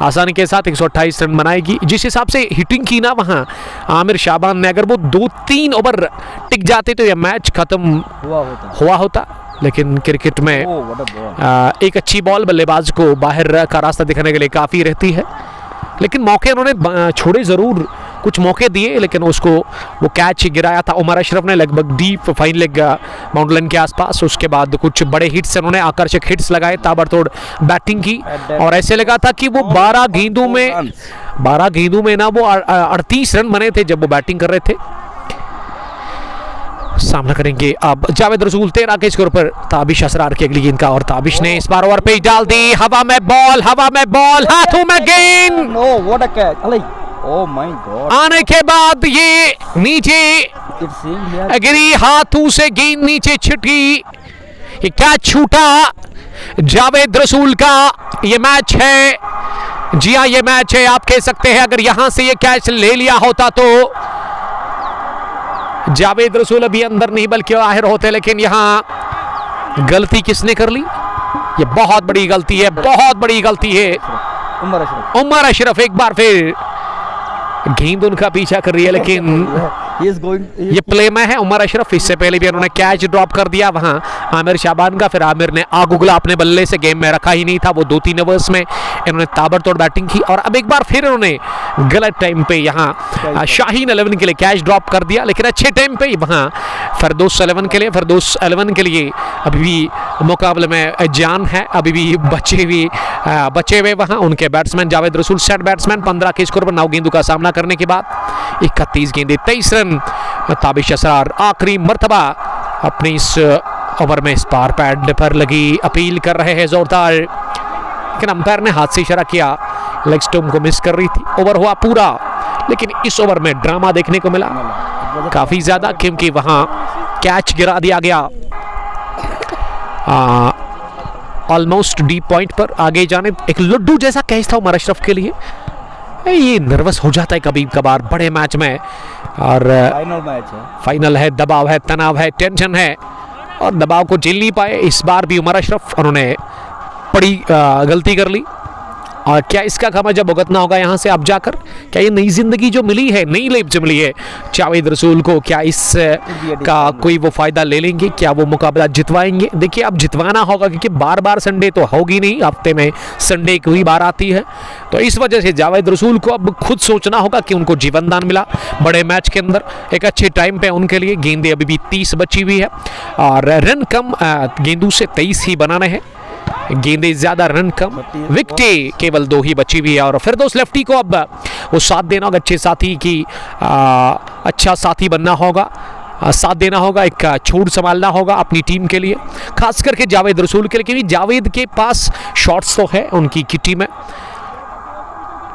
आसानी के साथ 128 रन बनाएगी, जिस हिसाब से हिटिंग की ना वहाँ आमिर शाबान ने, अगर वो 2-3 ओवर टिक जाते तो यह मैच खत्म हुआ होता। लेकिन क्रिकेट में एक अच्छी बॉल बल्लेबाज को बाहर का रास्ता दिखाने के लिए काफ़ी रहती है, लेकिन मौके उन्होंने छोड़े ज़रूर, कुछ मौके दिए, लेकिन उसको वो कैच गिराया था उमर अशरफ ने लगभग deep fine leg bound line के आसपास। उसके बाद कुछ बड़े हिट्स उन्होंने, आकर्षक हिट्स लगाए, ताबड़तोड़ बैटिंग की, और ऐसे लगा था कि वो 12 गेंदों में ना वो 38 रन बने थे जब वो बैटिंग कर रहे थे। सामना करेंगे अब जावेद रसूल 13 के स्कोर पर ताबिश असरार की अगली गेंद का, और ताबिश ने इस बार ओवर पेच डाल दी, हवा में बॉल, हाथों में गेंद, Oh my God. आने के बाद ये नीचे गिरी, हाथों से गेंद नीचे छिटकी, ये कैच छूटा जावेद रसूल का। ये मैच है, जी हाँ ये मैच है, आप कह सकते हैं अगर यहां से ये कैच ले लिया होता तो जावेद रसूल अभी अंदर नहीं बल्कि बाहर होते, लेकिन यहां गलती किसने कर ली? ये बहुत बड़ी गलती है, बहुत बड़ी गलती है। उमर अशरफ एक बार फिर गेंद उनका पीछा कर रही है, लेकिन ये प्ले में है उमर अशरफ। इससे पहले भी उन्होंने कैच ड्रॉप कर दिया वहां आमिर शाबान का, फिर आमिर ने आग उगला अपने बल्ले से, गेम में रखा ही नहीं था वो। 2-3 ओवर्स में इन्होंने ताबड़तोड़ बैटिंग की, और अब एक बार फिर उन्होंने गलत टाइम पे यहाँ शाहीन 11 के लिए कैच ड्रॉप कर दिया, लेकिन अच्छे टाइम पे वहाँ फिरदौस 11 के लिए अभी भी मुकाबले में जान है, अभी भी बचे हुए वहाँ उनके बैट्समैन जावेद रसूल, सेट बैट्समैन। 15 के स्कोर पर 9 गेंदों का सामना करने के बाद 31 गेंदे 23 रन। ताबिश असरार आखिरी मर्तबा अपने इस ओवर में इस बार पैड पर लगी अपील कर रहे हैं जोरदार, लेकिन अंपायर ने हाथ से इशारा किया, लेग स्टंप को मिस कर रही थी। ओवर हुआ पूरा, लेकिन इस ओवर में ड्रामा देखने को मिला काफी ज्यादा, क्योंकि वहां कैच गिरा दिया गया ऑलमोस्ट डीप पॉइंट पर आगे जाने, एक लड्डू जैसा कैच था उमर अशरफ के लिए। ये नर्वस हो जाता है कभी कभार बड़े मैच में, और फाइनल है, दबाव है, तनाव है, टेंशन है, और दबाव को झेल नहीं पाए इस बार भी उमर अशरफ। उन्होंने बड़ी गलती कर ली, और क्या इसका खामा जब भुगतना होगा यहाँ से अब जाकर? क्या ये नई जिंदगी जो मिली है, नई लाइफ जो मिली है जावेद रसूल को, क्या इस का कोई वो फायदा ले लेंगे? क्या वो मुकाबला जितवाएंगे? देखिए अब जितवाना होगा, क्योंकि बार बार संडे तो होगी नहीं, हफ्ते में संडे की बार आती है, तो इस वजह से जावेद रसूल को अब खुद सोचना होगा कि उनको जीवन दान मिला बड़े मैच के अंदर, एक अच्छे टाइम पे उनके लिए। गेंदे अभी भी 30 बची हुई है, और रन कम गेंदों से 23 ही बनाने हैं, गेंदे ज्यादा रन कम, विकेटें केवल 2 ही बची हुई है। और फिरदौस लेफ्टी को अब वो साथ देना होगा, अच्छे साथी की अच्छा साथी बनना होगा, साथ देना होगा, एक छोड़ संभालना होगा अपनी टीम के लिए, खास करके जावेद रसूल के लिए, क्योंकि जावेद के पास शॉट्स तो है उनकी किटी में।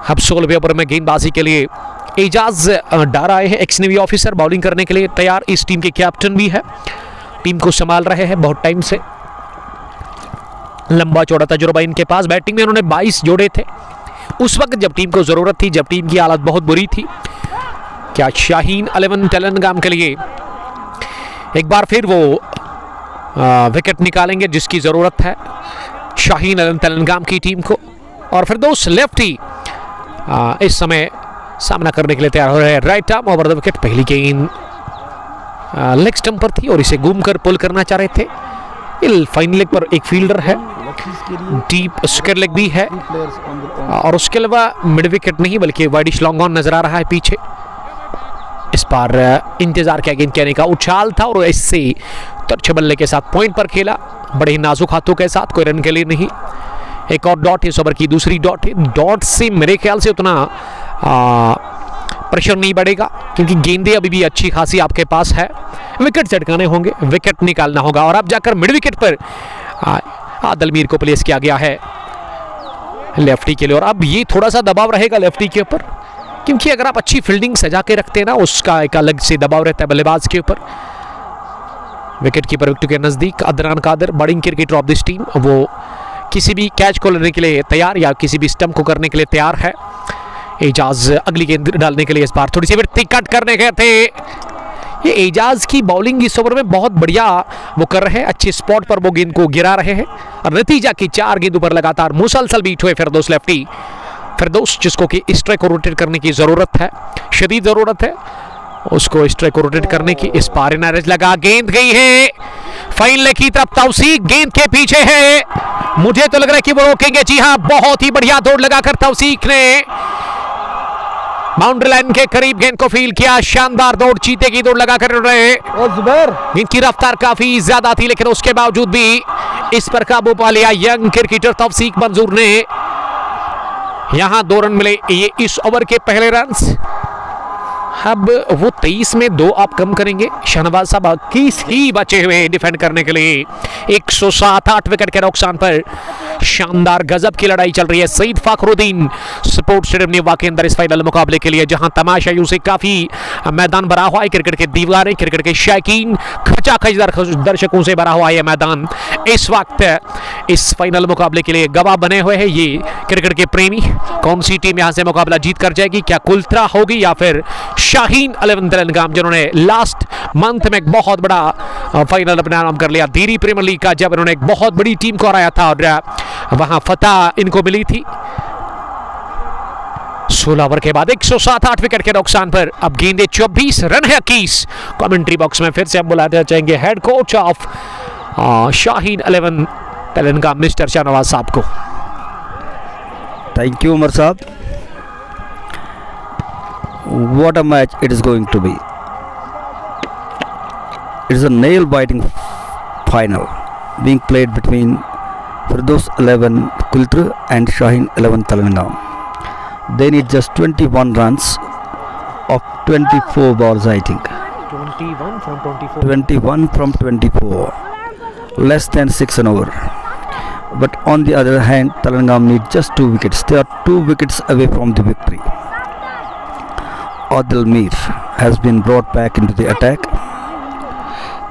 अब 16वें ओवर में गेंदबाजी के लिए एजाज डार आए हैं, एक्स नेवी ऑफिसर, बॉलिंग करने के लिए तैयार। इस टीम के कैप्टन भी है, टीम को संभाल रहे हैं बहुत टाइम से, लंबा चौड़ा तजुर्बा इनके पास। बैटिंग में उन्होंने 22 जोड़े थे उस वक्त जब टीम को जरूरत थी, जब टीम की हालत बहुत बुरी थी। क्या शाहीन 11 तेलंगाम के लिए एक बार फिर वो विकेट निकालेंगे जिसकी ज़रूरत है शाहीन अलन तेलंगाम की टीम को। और फिरदौस लेफ्टी इस समय सामना करने के लिए तैयार हो रहे हैं। Right arm over the wicket. पहली गेंद लेग स्टंप पर थी और इसे घूमकर पुल करना चाह रहे थे। फाइन लेग पर एक फील्डर है, डीप स्क्वायर लेग भी है और उसके अलावा मिड विकेट नहीं बल्कि वाइडिश लॉन्ग ऑन नजर आ रहा है पीछे। इस बार इंतजार किया गेंद कहने का, उछाल था और इससे तिरछे बल्ले के साथ पॉइंट पर खेला, बड़े ही नाजुक हाथों के साथ, कोई रन के लिए नहीं। एक और डॉट इस ओवर की दूसरी डॉट है। डॉट से मेरे ख्याल से उतना प्रेशर नहीं बढ़ेगा क्योंकि गेंदें अभी भी अच्छी खासी आपके पास है। विकेट झटकाने होंगे, विकेट निकालना होगा और अब जाकर मिड विकेट पर आदिल मीर को प्लेस किया गया है लेफ्टी के लिए। और अब ये थोड़ा सा दबाव रहेगा लेफ्टी के ऊपर क्योंकि अगर आप अच्छी फील्डिंग सजा के रखते हैं ना, उसका एक अलग से दबाव रहता है बल्लेबाज के ऊपर। विकेट कीपर विकेट के नजदीक Adnan Qadir, bowling cricketer of this team, वो किसी भी कैच को लेने के लिए तैयार या किसी भी स्टंप को करने के लिए तैयार है। एजाज अगली गेंद डालने के लिए इस बार थोड़ी सी वृत्ति कट करने गए थे। ये एजाज की बॉलिंग इस ओवर में बहुत बढ़िया वो कर रहे हैं, अच्छे स्पॉट पर वो गेंद को गिरा रहे हैं और नतीजा की 4 गेंदों पर लगातार मुसलसल बीट हुए फिरदौस लेफ्टी। फिरदौस जिसको कि स्ट्राइक को रोटेट करने की जरूरत है, शदीद जरूरत है उसको स्ट्राइक को रोटेट करने की। इस पार नारेज लगा, गेंद गई है फाइन लेग की तरफ, तौसीक गेंद के पीछे है, मुझे तो लग रहा है कि वो रोकेंगे। जी हाँ, बहुत ही बढ़िया दौड़ लगाकर तौसीक ने बाउंड्री लाइन के करीब गेंद को फील किया, शानदार दौड़, चीते की दौड़ लगाकर रहे। गेंद की रफ्तार काफी ज्यादा थी लेकिन उसके बावजूद भी इस पर काबू पा लिया यंग क्रिकेटर तौसीक मंजूर ने। यहां 2 रन मिले ये इस ओवर के पहले रन्स। अब वो 23 में 2 आप कम करेंगे। शहनवाज साहब 21 ही बचे हुए डिफेंड करने के लिए। 107-8 विकेट के नुकसान पर शानदार गजब की लड़ाई चल रही है सईद फखरुद्दीन स्पोर्ट्स स्टेडियम नेवा के अंदर इस फाइनल मुकाबले के लिए, जहां तमाशाइयों से काफी मैदान भरा हुआ है। क्रिकेट के दीवारें, क्रिकेट के शौकीन, खचाखच दर्शकों से भरा हुआ है मैदान। इस वक्त इस फाइनल मुकाबले के लिए गवाह बने हुए हैं ये क्रिकेट के प्रेमी। कौन सी टीम यहां से मुकाबला जीत कर जाएगी? क्या कुल्त्रा होगी या फिर शाहीन अलेवन तेलंगाम, जिन्होंने लास्ट मंथ में एक बहुत बड़ा फाइनल अपना नाम कर लिया धीरी प्रीमियर लीग का, जब इन्होंने एक बहुत बड़ी टीम को हराया था और वहां फतह इनको मिली थी 16 ओवर के बाद। 107-8 विकेट के नुकसान पर अब गेंदे 24 रन है 21। कमेंट्री बॉक्स में फिर से हम बुलाना चाहेंगे head coach of Shaheen eleven तेलंगाम मिस्टर शाहनवाज साहब को। थैंक यू उमर साहब। What a match it is going to be. It is a nail-biting final being played between Firdaus 11 Kultra and Shaheen 11 Telangam. They need just 21 runs of 24 balls, I think. 21 from 24. 21 from 24. Less than 6 an over. But on the other hand, Telangam need just 2 wickets. They are 2 wickets away from the victory. Adil Mir has been brought back into the attack.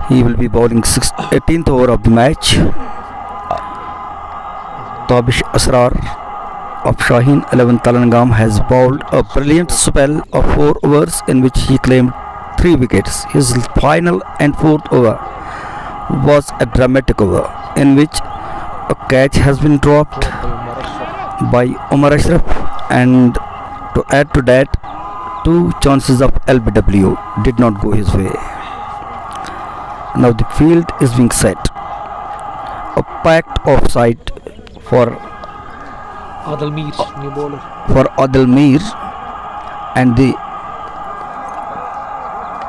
He will be bowling 18th over of the match. Tabish Asrar of Shaheen 11 Telangam has bowled a brilliant spell of 4 overs in which he claimed 3 wickets. His final and 4th over was a dramatic over in which a catch has been dropped by Umar Ashraf, and to add to that, 2 chances of LBW did not go his way. Now the field is being set. A packed offside for Adil Mir, new bowler. For Adil Mir, and the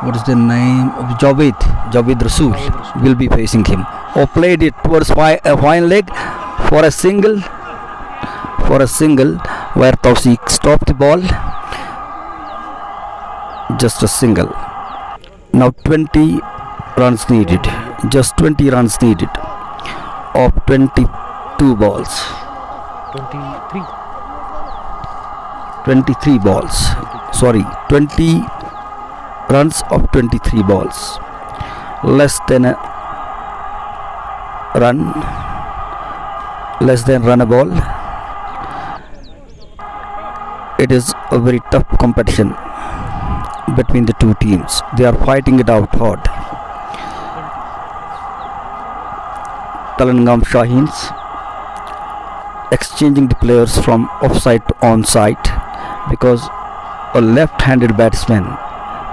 what is the name of Javed Rasool will be facing him. Or played it towards a fine leg for a single where Tawfiq stopped the ball. Just a single. Now 20 runs needed. Just 20 runs needed of 22 balls. 23 balls. Sorry, 20 runs of 23 balls. Less than a run. Less than runnable. It is a very tough competition between the two teams. They are fighting it out hard. Telangam Shahins, exchanging the players from offside to onside because a left-handed batsman,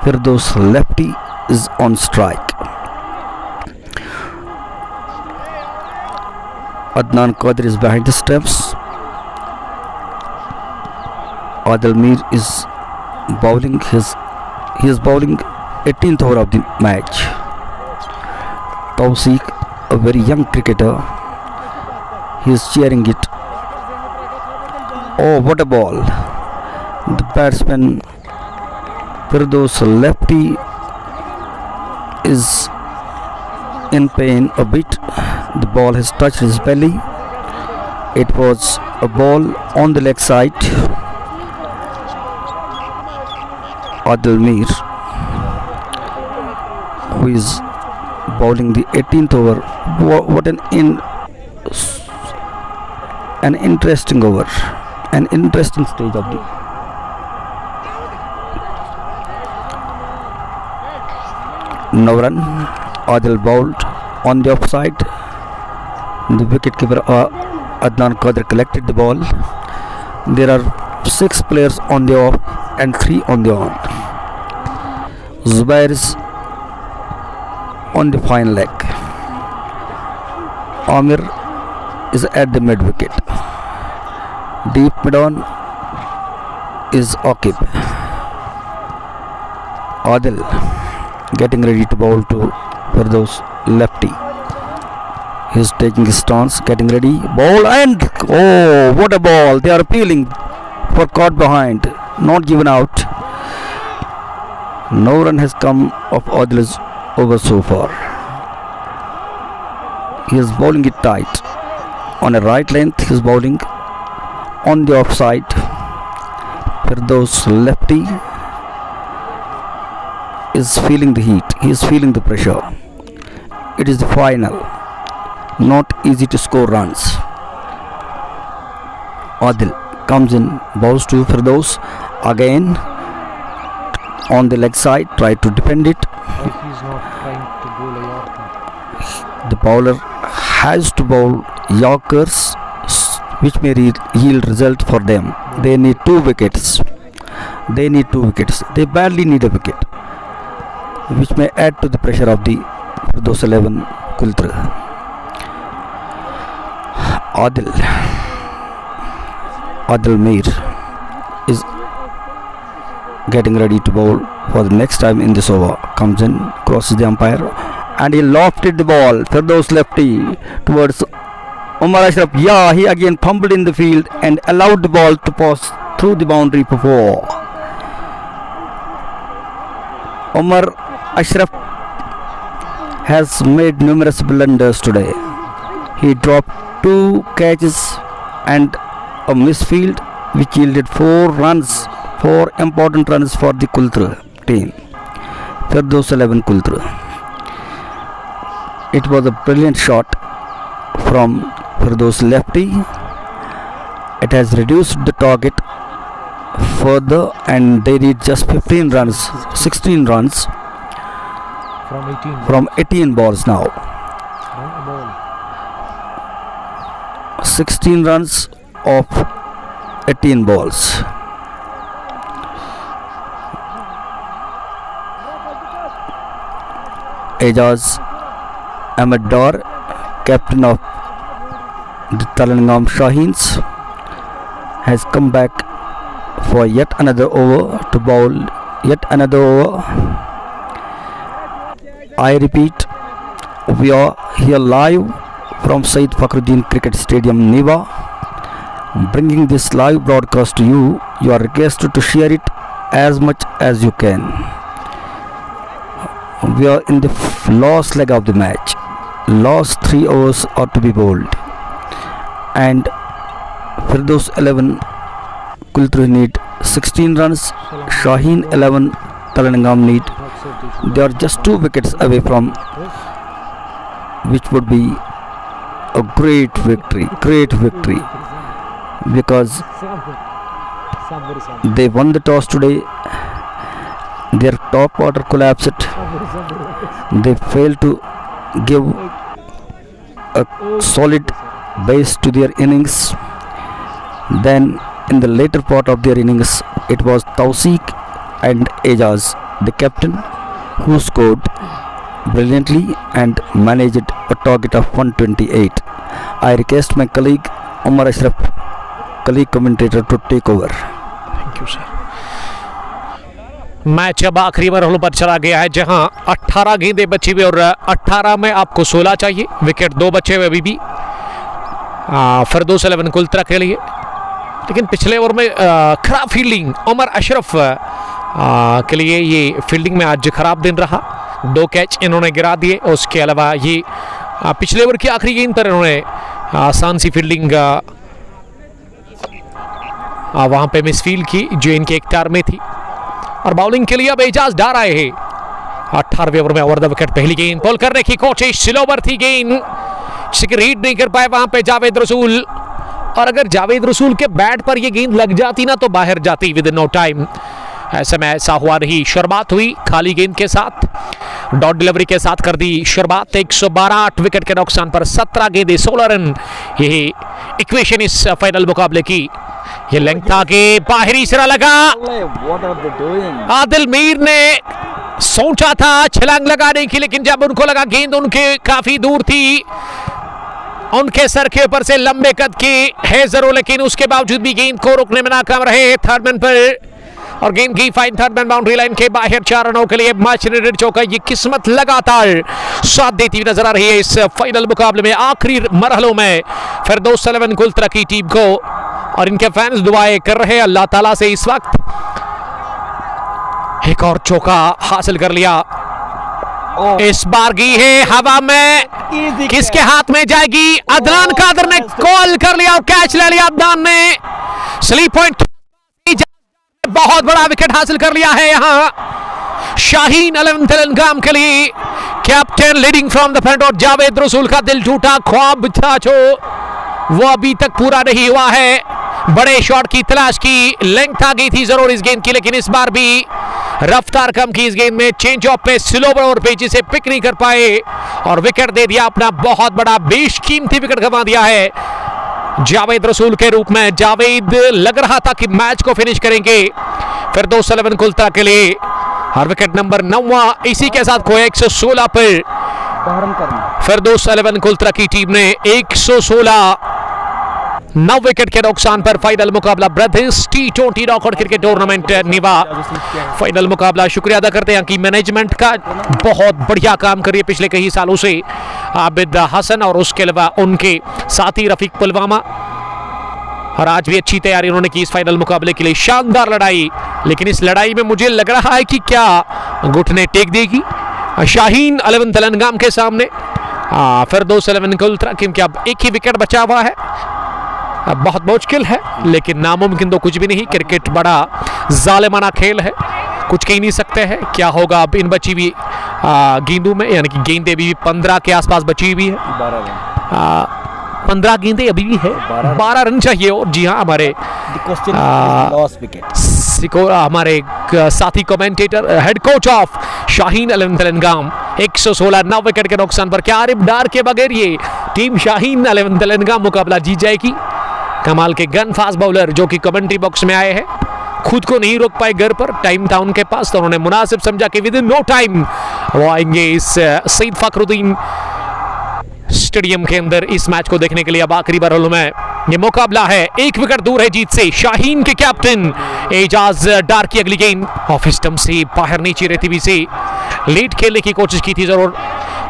Firdaus Lefty, is on strike. Adnan Qadir is behind the stumps. Adil Mir is bowling he is bowling 18th over of the match. Tawfiq, a very young cricketer, he is cheering it. Oh, what a ball! The batsman Firdaus Lefty is in pain a bit. The ball has touched his belly. It was a ball on the leg side. Adil Mir, who is bowling the 18th over. What an interesting over, an interesting stage of the no run. Adil bowled on the offside. The wicketkeeper Adnan Qadir collected the ball. There are 6 players on the off and 3 on the on. Zubair is on the fine leg. Amir is at the mid wicket. Deep mid on is Aqib. Adil getting ready to bowl to Firdaus Lefty. He is taking his stance, getting ready. Ball and oh, what a ball! They are appealing for caught behind, not given out. No run has come of Adil's over so far. He is bowling it tight. On a right length, he is bowling on the offside. Firdaus Lefty is feeling the heat. He is feeling the pressure. It is the final. Not easy to score runs. Adil comes in, bowls to Firdaus again on the leg side, try to defend it. He's not trying to bowl a Yorker. The bowler has to bowl Yorkers, which may yield result for them. They need 2 wickets. They need 2 wickets. They badly need a wicket, which may add to the pressure of the Firdaus 11 Kultra. Adil Mir is getting ready to bowl for the next time in this over. Comes in, crosses the umpire, and he lofted the ball. Firdaus Lefty towards Umar Ashraf. Yeah, he again fumbled in the field and allowed the ball to pass through the boundary before. Umar Ashraf has made numerous blunders today. He dropped 2 catches and a misfield, which yielded 4 runs, 4 important runs for the Kultra team. Firdaus 11 Kultra. It was a brilliant shot from Firdaus Lefty. It has reduced the target further, and they need just 16 runs from 18 balls now. 16 runs of 18 balls. Ejaz Ahmed Dar, captain of the Telangam Shahins, has come back for yet another over to bowl yet another over. I repeat, we are here live from Syed Fakhruddin Cricket Stadium, Niva, bringing this live broadcast to you. You are requested to share it as much as you can. We are in the last leg of the match. Last 3 overs are to be bowled, and Firdaus 11 Kultra need 16 runs. Shaheen 11 Telangam need. They are just 2 wickets away from, which would be a great victory, because they won the toss today. Their top order collapsed. They failed to give a solid base to their innings. Then in the later part of their innings, it was Tawfiq and Ejaz, the captain, who scored brilliantly and managed a target of 128. I request my colleague Umar Ashraf, colleague commentator, to take over. Thank you sir. Match अब आखिरी मरहलों पर चला गया है, जहां 18 गेंदें बची हुई और 18 में आपको 16 चाहिए। विकेट 2 बचे हुए अभी भी फरदौस 11 कुलतरा के लिए, लेकिन पिछले ओवर में खराब फील्डिंग उमर अशरफ के लिए ये फील्डिंग में आज खराब दिन रहा। 2 कैच इन्होंने गिरा दिए। उसके अलावा ये पिछले ओवर की आखिरी गेंद पर इन्होंने आसान सी फील्डिंग वहां पे मिसफील्ड की जो इनके इख्तियार में थी। और बॉलिंग के लिए अब एजाज डार आए हैं। 18वें ओवर में ओवर द विकेट पहली गेंद बॉल करने की कोशिश, स्लोवर थी गेंद, जिसे रीड नहीं कर पाए वहां पे जावेद रसूल। और अगर जावेद रसूल के बैट पर यह गेंद लग जाती ना तो बाहर जाती विद इन नो टाइम। ऐसे में ऐसा हुआ नहीं। शुरुआत हुई खाली गेंद के साथ, डॉट डिलीवरी के साथ कर दी शुरुआत। 112 8 विकेट के नुकसान पर 17 गेंदें 16 रन, यही इक्वेशन इस फाइनल मुकाबले की। ये लेंथ आगे बाहरी सिरा लगा। आदिल मीर ने सोचा था छलांग लगाने की, लेकिन जब उनको लगा गेंद उनके काफी दूर थी, उनके सर के ऊपर से लंबे कद की है जरूर, लेकिन उसके बावजूद भी गेंद को रोकने में नाकाम रहे थर्ड मैन पर। और गेंद की fine third man boundary line के बाहर 4 रनों के लिए मैच रेडेड चौका। ये किस्मत लगातार साथ देती हुई नजर आ रही है इस फाइनल मुकाबले में। आखिरी मरहलों में फिरदौस 11 कुलतरा की टीम को और इनके फैंस दुआएं कर रहे हैं अल्लाह ताला से इस वक्त। एक और चौका हासिल कर लिया। इस बार गई है हवा में, किसके हाथ में जाएगी? अदनान कादर ने कॉल कर लिया और कैच ले लिया। अदनान ने स्लीप पॉइंट, बहुत बड़ा विकेट हासिल कर लिया है यहां शाहीन 11 तेलंगाम के लिए। Captain leading from the front और जावेद रसूल का दिल टूटा ख्वाब था जो वो अभी तक पूरा नहीं हुआ है। बड़े शॉट की तलाश की, लेंथ आ गई थी जरूर इस गेंद की, लेकिन इस बार भी रफ्तार कम की इस गेंद में। चेंज ऑफ पे स्लोवर और पेजी से पिक नहीं कर पाए और विकेट दे दिया अपना। बहुत बड़ा बेशकीमती विकेट गंवा दिया है जावेद रसूल के रूप में। जावेद लग रहा था कि मैच को फिनिश करेंगे फिरदौस 11 कुलतरा के लिए। और विकेट नंबर 9 इसी के साथ खोया 116 पर फिरदौस 11 कुलतरा की टीम ने 116 9 विकेट के नुकसान पर फाइनल मुकाबला brothers T20 knockout cricket tournament निभा। फाइनल मुकाबला शुक्रिया अदा करते हैं कि मैनेजमेंट का बहुत बढ़िया काम कर रही है पिछले कई सालों से आबिद हसन और उसके अलावा उनके साथी रफीक पुलवामा। और आज भी अच्छी तैयारी उन्होंने की इस फाइनल मुकाबले के लिए। शानदार लड़ाई, लेकिन इस लड़ाई में मुझे लग रहा है कि क्या घुटने टेक देगी शाहीन 11 तेलंगाम के सामने फिरदौस 11 कुलतरा, क्योंकि अब एक ही विकेट बचा हुआ है। अब बहुत मुश्किल है, लेकिन नामुमकिन तो कुछ भी नहीं। क्रिकेट बड़ा जालिमाना खेल है, कुछ कह नहीं सकते हैं क्या होगा अब इन बची हुई गेंदों में। यानी कि गेंदें अभी भी 15 के आसपास बची हुई है। 15 गेंदें अभी भी है, 12 रन चाहिए। और जी हाँ, हमारे हमारे साथी commentator head coach of Shaheen 11 तेलंगाम 116 9 wicket के नुकसान पर क्या आरिफ डार के बगैर ये टीम शाहीन 11 तेलंगाम मुकाबला जीत जाएगी? कमाल के गन फास्ट बॉलर जो कि कमेंट्री बॉक्स में आए हैं, खुद को नहीं रोक पाए घर पर, टाइम था उनके पास, तो उन्होंने मुनासिब समझा कि विद इन नो टाइम वो आएंगे इस सईद फखरुद्दीन स्टेडियम के अंदर इस मैच को देखने के लिए। अब आखिरी बॉल में ये मुकाबला है, 1 विकेट दूर है जीत से शाहीन के कैप्टन एजाज डार की अगली गेंद ऑफ स्टंप से बाहर नीचे रहती हुई से लेट खेलने की कोशिश की थी जरूर।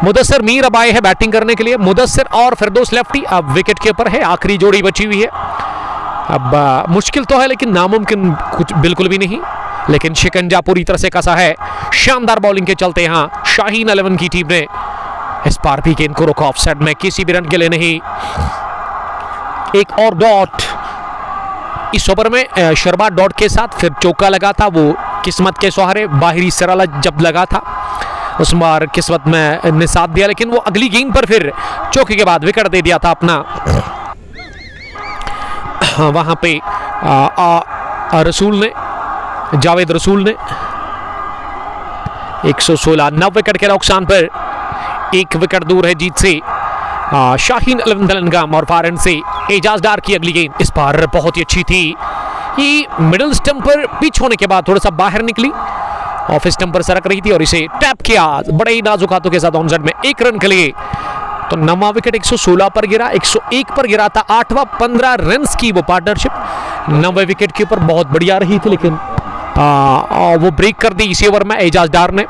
मुदस्सिर मीर अब आए हैं बैटिंग करने के लिए। मुदस्सिर और फिरदौस लेफ्टी अब विकेट के ऊपर है, आखिरी जोड़ी बची हुई है। अब मुश्किल तो है लेकिन नामुमकिन कुछ बिल्कुल भी नहीं, लेकिन शिकंजा पूरी तरह से कसा है शानदार बॉलिंग के चलते यहाँ शाहीन 11 की टीम ने। इस बार भी गेंद को रोका ऑफसाइड में, किसी भी रन के लिए नहीं। एक और डॉट इस ओवर में शर्मा डॉट के साथ फिर चौका लगा था, वो किस्मत के सहारे बाहरी सिरा जब लगा था उस बार किस्मत में ने साथ दिया, लेकिन वो अगली गेंद पर फिर चौके के बाद विकेट दे दिया था अपना। वहां पे रसूल ने, जावेद रसूल ने 116 9 विकेट के नुकसान पर 1 विकेट दूर है जीत से शाहीन अलेवन तेलंगाम और फारन से एजाज डार की अगली गेंद इस बार बहुत ही अच्छी थी। ये मिडिल स्टंप पर पिच होने के बाद थोड़ा सा बाहर निकली, ऑफ स्टंप पर सरक रही थी और इसे टैप किया बड़े ही नाजुक हाथों के साथ ऑन साइड में 1 रन के लिए। तो 9वां विकेट 116 पर गिरा, 101 पर गिरा था। 8वां 15 रन्स की वो पार्टनरशिप 9वें विकेट के ऊपर बहुत बढ़िया रही थी, लेकिन वो ब्रेक कर दी इसी ओवर में एजाज डार ने।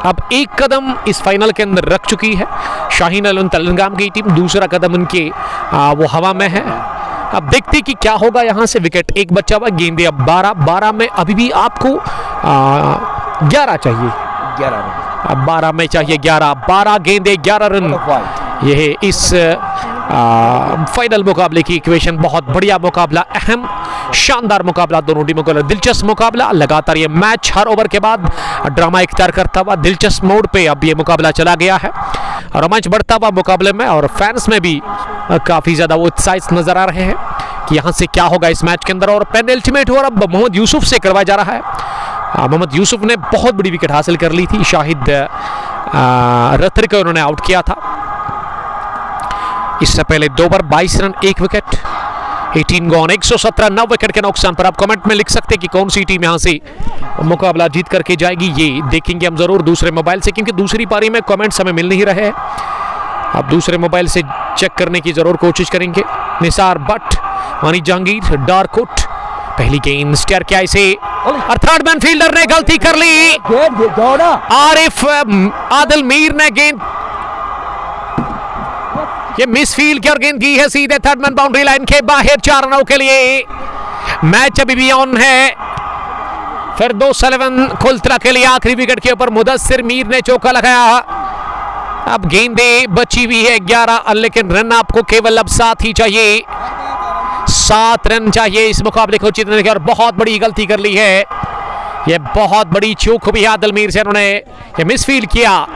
अब एक कदम इस फाइनल के अंदर रख चुकी है शाहीन अलेवन तेलंगाम की टीम, दूसरा कदम उनके वो हवा में है। अब देखते कि क्या होगा यहाँ से। विकेट एक बचा हुआ, गेंदे अब 12 में अभी भी आपको 11 चाहिए, 11 रन। अब 12 में चाहिए 12 गेंदे 11 रन। यह इस फाइनल मुकाबले की इक्वेशन। बहुत बढ़िया मुकाबला, अहम शानदार मुकाबला दोनों टीमों का, दिलचस्प मुकाबला। लगातार ये मैच हर ओवर के बाद ड्रामा इख्तियार करता हुआ दिलचस्प मोड पे अब ये मुकाबला चला गया है। रोमांच बढ़ता हुआ मुकाबले में और फैंस में भी काफ़ी ज़्यादा वो उत्साहित नजर आ रहे हैं कि यहाँ से क्या होगा इस मैच के अंदर। और पेनल्टीमेट ओवर अब मोहम्मद यूसुफ से करवाया जा रहा है। मोहम्मद यूसुफ ने बहुत बड़ी विकेट हासिल कर ली थी, शाहिद रथर को उन्होंने आउट किया था। इससे पहले 2 over 22 run 1 wicket, 18 gone, 117 9 wicket के नुकसान पर। आप कमेंट में लिख सकते हैं कि कौन सी टीम यहां से मुकाबला जीत करके जाएगी। ये देखेंगे हम जरूर दूसरे मोबाइल से, क्योंकि दूसरी पारी में कमेंट्स हमें मिल नहीं रहे हैं। अब दूसरे मोबाइल से चेक करने की जरूर कोशिश करेंगे। निसार बट, मानी जहांगीर, डार्कुट, पहली गेंद स्टेयर किया इसे और थर्ड मैन फील्डर ने गलती कर ली। आरिफ आदिल मीर ने गेंद ये मिस फील्ड की और गेंद की है सीधे थर्ड मैन बाउंड्री लाइन के बाहर 4 रनों के लिए। मैच अभी भी ऑन है। फिरदौस अलेवन कुल्त्रा के लिए आखिरी विकेट के ऊपर मुदस्सिर मीर ने चौका लगाया। अब गेंदे बची हुई है 11, लेकिन रन आपको केवल अब 7 ही चाहिए। 7 रन चाहिए इस मुकाबले को जीतने के, और बहुत बड़ी गलती कर ली है। यह बहुत बड़ी चूक भी आदिल मीर से, उन्होंने ये मिसफील्ड किया।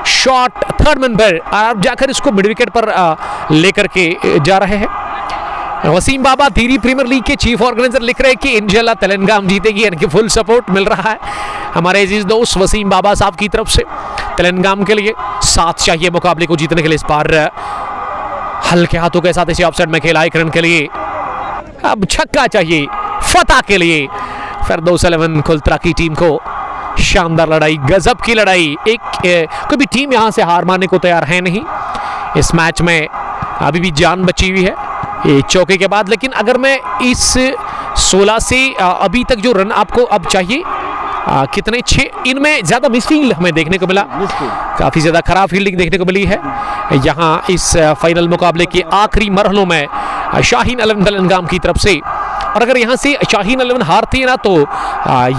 शॉट थर्ड मैन पर, अब जाकर इसको मिड विकेट पर लेकर के जा रहे हैं। वसीम बाबा धीरी प्रीमियर लीग के चीफ ऑर्गेनाइजर लिख रहे हैं कि इंशाल्लाह तेलंगाम जीतेगी, यानी कि फुल सपोर्ट मिल रहा है हमारे अजीज दोस्त वसीम बाबा साहब की तरफ से। तेलंगाम के लिए 7 चाहिए मुकाबले को जीतने के लिए। इस बार हल्के हाथों के साथ इसे ऑफसाइड में खेला 1 रन के लिए। अब छक्का चाहिए फतह के लिए। फिरदौस अलेवन कुल्त्रा की टीम को शानदार लड़ाई, गजब की लड़ाई। कोई भी टीम यहां से हार मानने को तैयार है नहीं। इस मैच में अभी भी जान बची हुई है ये चौके के बाद। लेकिन अगर मैं इस 16 से अभी तक जो रन आपको अब चाहिए कितने 6, इनमें ज्यादा मिसफील्ड हमें देखने को मिला, काफी ज्यादा खराब फील्डिंग देखने को मिली है यहाँ इस फाइनल मुकाबले के आखिरी मरहलों में शाहीन अलेवन तेलंगाम की तरफ से। और अगर यहाँ से शाहीन अलेवन हारती है ना, तो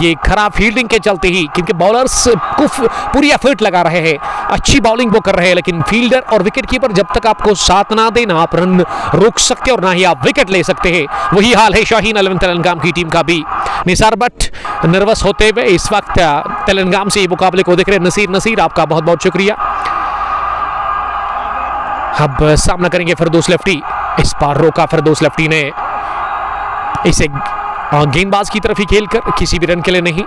ये खराब फील्डिंग के चलते ही, क्योंकि बॉलर्स को पूरी एफर्ट लगा रहे हैं, अच्छी बॉलिंग वो कर रहे हैं, लेकिन फील्डर और विकेट कीपर जब तक आपको साथ ना दे, ना आप रन रोक सकते और ना ही आप विकेट ले सकते हैं। वही हाल है शाहीन अलेवन तेलंगाम की टीम का भी। निसार बट नर्वस होते हुए इस वक्त तेलंगाम से मुकाबले को देख रहे हैं। नसीर आपका बहुत बहुत शुक्रिया। अब सामना करेंगे फिरदौस लेफ्टी। इस बार रोका फिरदौस लेफ्टी ने इसे गेंदबाज की तरफ ही खेलकर, किसी भी रन के लिए नहीं।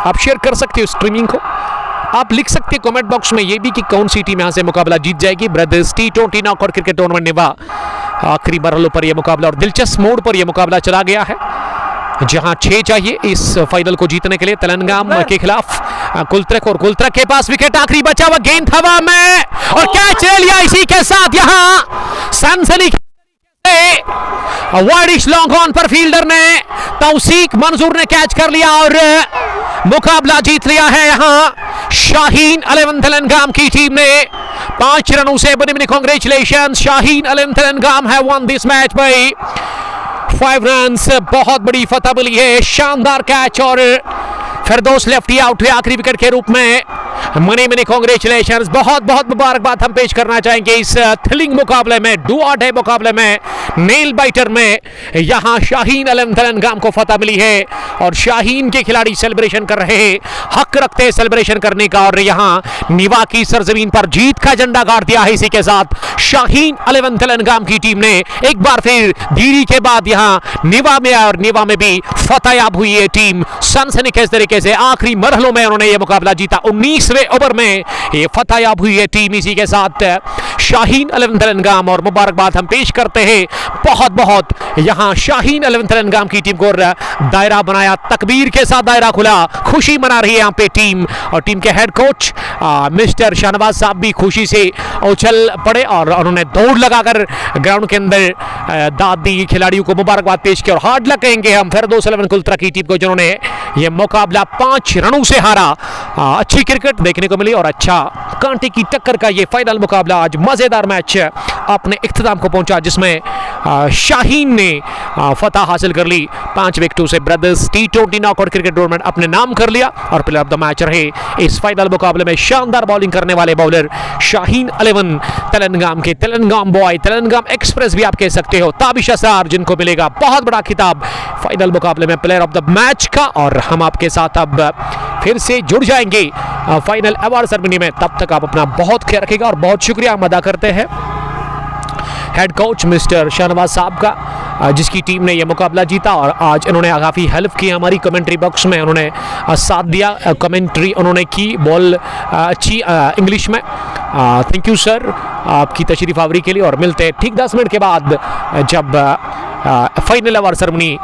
आप शेयर कर सकते हो स्ट्रीमिंग को, आप लिख सकते हैं कमेंट बॉक्स में ये भी कि कौन सी टीम यहां से मुकाबला जीत जाएगी। Brothers T20 knockout cricket tournament निभा आखिरी मरहलों पर यह मुकाबला और दिलचस्प मोड़ पर यह मुकाबला चला गया है, जहां 6 चाहिए इस फाइनल को जीतने के लिए तेलंगाम के खिलाफ। कुल्त्रक और कुल्त्रक के पास विकेट, आखिरी बचा हुआ गेंद हवा में और कैच ले लिया। इसी के साथ यहां सनसनी वाइडिश लॉन्ग ऑन पर फील्डर ने तौसीक मंजूर ने कैच कर लिया और मुकाबला जीत लिया है यहां शाहीन अलेवन तेलंगाम की टीम ने 5 रनों से। बड़ी बड़ी कांग्रेचुलेशन, शाहीन अलेवन तेलंगाम है one this match by 5 runs. बहुत बड़ी फतह मिली है, शानदार कैच और फिरदौस लेफ्टी आउट हुए आखिरी विकेट के रूप में। मनी कांग्रेचुलेशंस, बहुत बहुत मुबारकबाद हम पेश करना चाहेंगे इस थ्रिलिंग मुकाबले में, डू और डे मुकाबले में, नेल बाइटर में यहां शाहीन अलेवन तेलंगाम को फतह मिली है और शाहीन के खिलाड़ी सेलिब्रेशन कर रहे हैं, हक रखते हैं सेलिब्रेशन करने का और यहां निवा की सरजमीन पर जीत का झंडा गाड़ दिया है। इसी के साथ शाहीन अलेवन तेलंगाम की टीम ने एक बार फिर देरी के बाद यहां निवा में और निवा में भी फतह याब हुई है टीम सनसनीखेज तरीके तरीके से आखिरी मरहलों में उन्होंने ये मुकाबला जीता। 19वें ओवर में ये फतह याब हुई है टीम। इसी के साथ शाहीन 11 तेलंगाम और मुबारकबाद हम पेश करते हैं बहुत बहुत यहाँ शाहीन 11 तेलंगाम की टीम को। दायरा बनाया, तकबीर के साथ दायरा खुला, खुशी मना रही है यहाँ पे टीम। और टीम के हेड कोच मिस्टर शाहनवाज साहब भी खुशी से उछल पड़े और उन्होंने दौड़ लगाकर ग्राउंड के अंदर दाद दी, खिलाड़ियों को मुबारकबाद पेश की। और हार्ड लक कहेंगे हम फिरदौस 11 कुलतरा की टीम को जिन्होंने ये मुकाबला 5 रनों से हारा। अच्छी क्रिकेट देखने को मिली और अच्छा कांटे की टक्कर का ये फाइनल मुकाबला, आज मजेदार मैच अपने इख्तिताम को पहुंचा जिसमें शाहीन ने फतह हासिल कर ली 5 विकेटों से। Brothers T20 knockout cricket tournament अपने नाम कर लिया और प्लेयर ऑफ द मैच रहे इस फाइनल मुकाबले में। शानदार बॉलिंग करने वाले बॉलर शाहीन 11 तेलंगाम के, तेलंगाम बॉय, तेलंगाम एक्सप्रेस भी आप कह सकते हो, ताबिश असार, जिनको मिलेगा बहुत बड़ा खिताब फाइनल मुकाबले में प्लेयर ऑफ द मैच का। और हम आपके साथ अब फिर से जुड़ जाएंगे फाइनल अवार्ड सेरेमनी में। तब तक आप अपना बहुत ख्याल रखिएगा और बहुत शुक्रिया हम अदा करते हैं हेड कोच मिस्टर शाहनवाज साहब का जिसकी टीम ने यह मुकाबला जीता। और आज इन्होंने काफ़ी हेल्प की हमारी कमेंट्री बॉक्स में, उन्होंने साथ दिया, कमेंट्री उन्होंने की, बॉल अच्छी इंग्लिश में। थैंक यू सर आपकी तशरीफ आवरी के लिए। और मिलते हैं ठीक 10 मिनट के बाद जब फाइनल अवार्ड सेरेमनी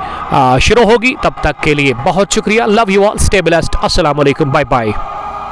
शुरू होगी। तब तक के लिए बहुत शुक्रिया। Love you all, stay blessed, अस्सलाम वालेकुम, बाय बाय।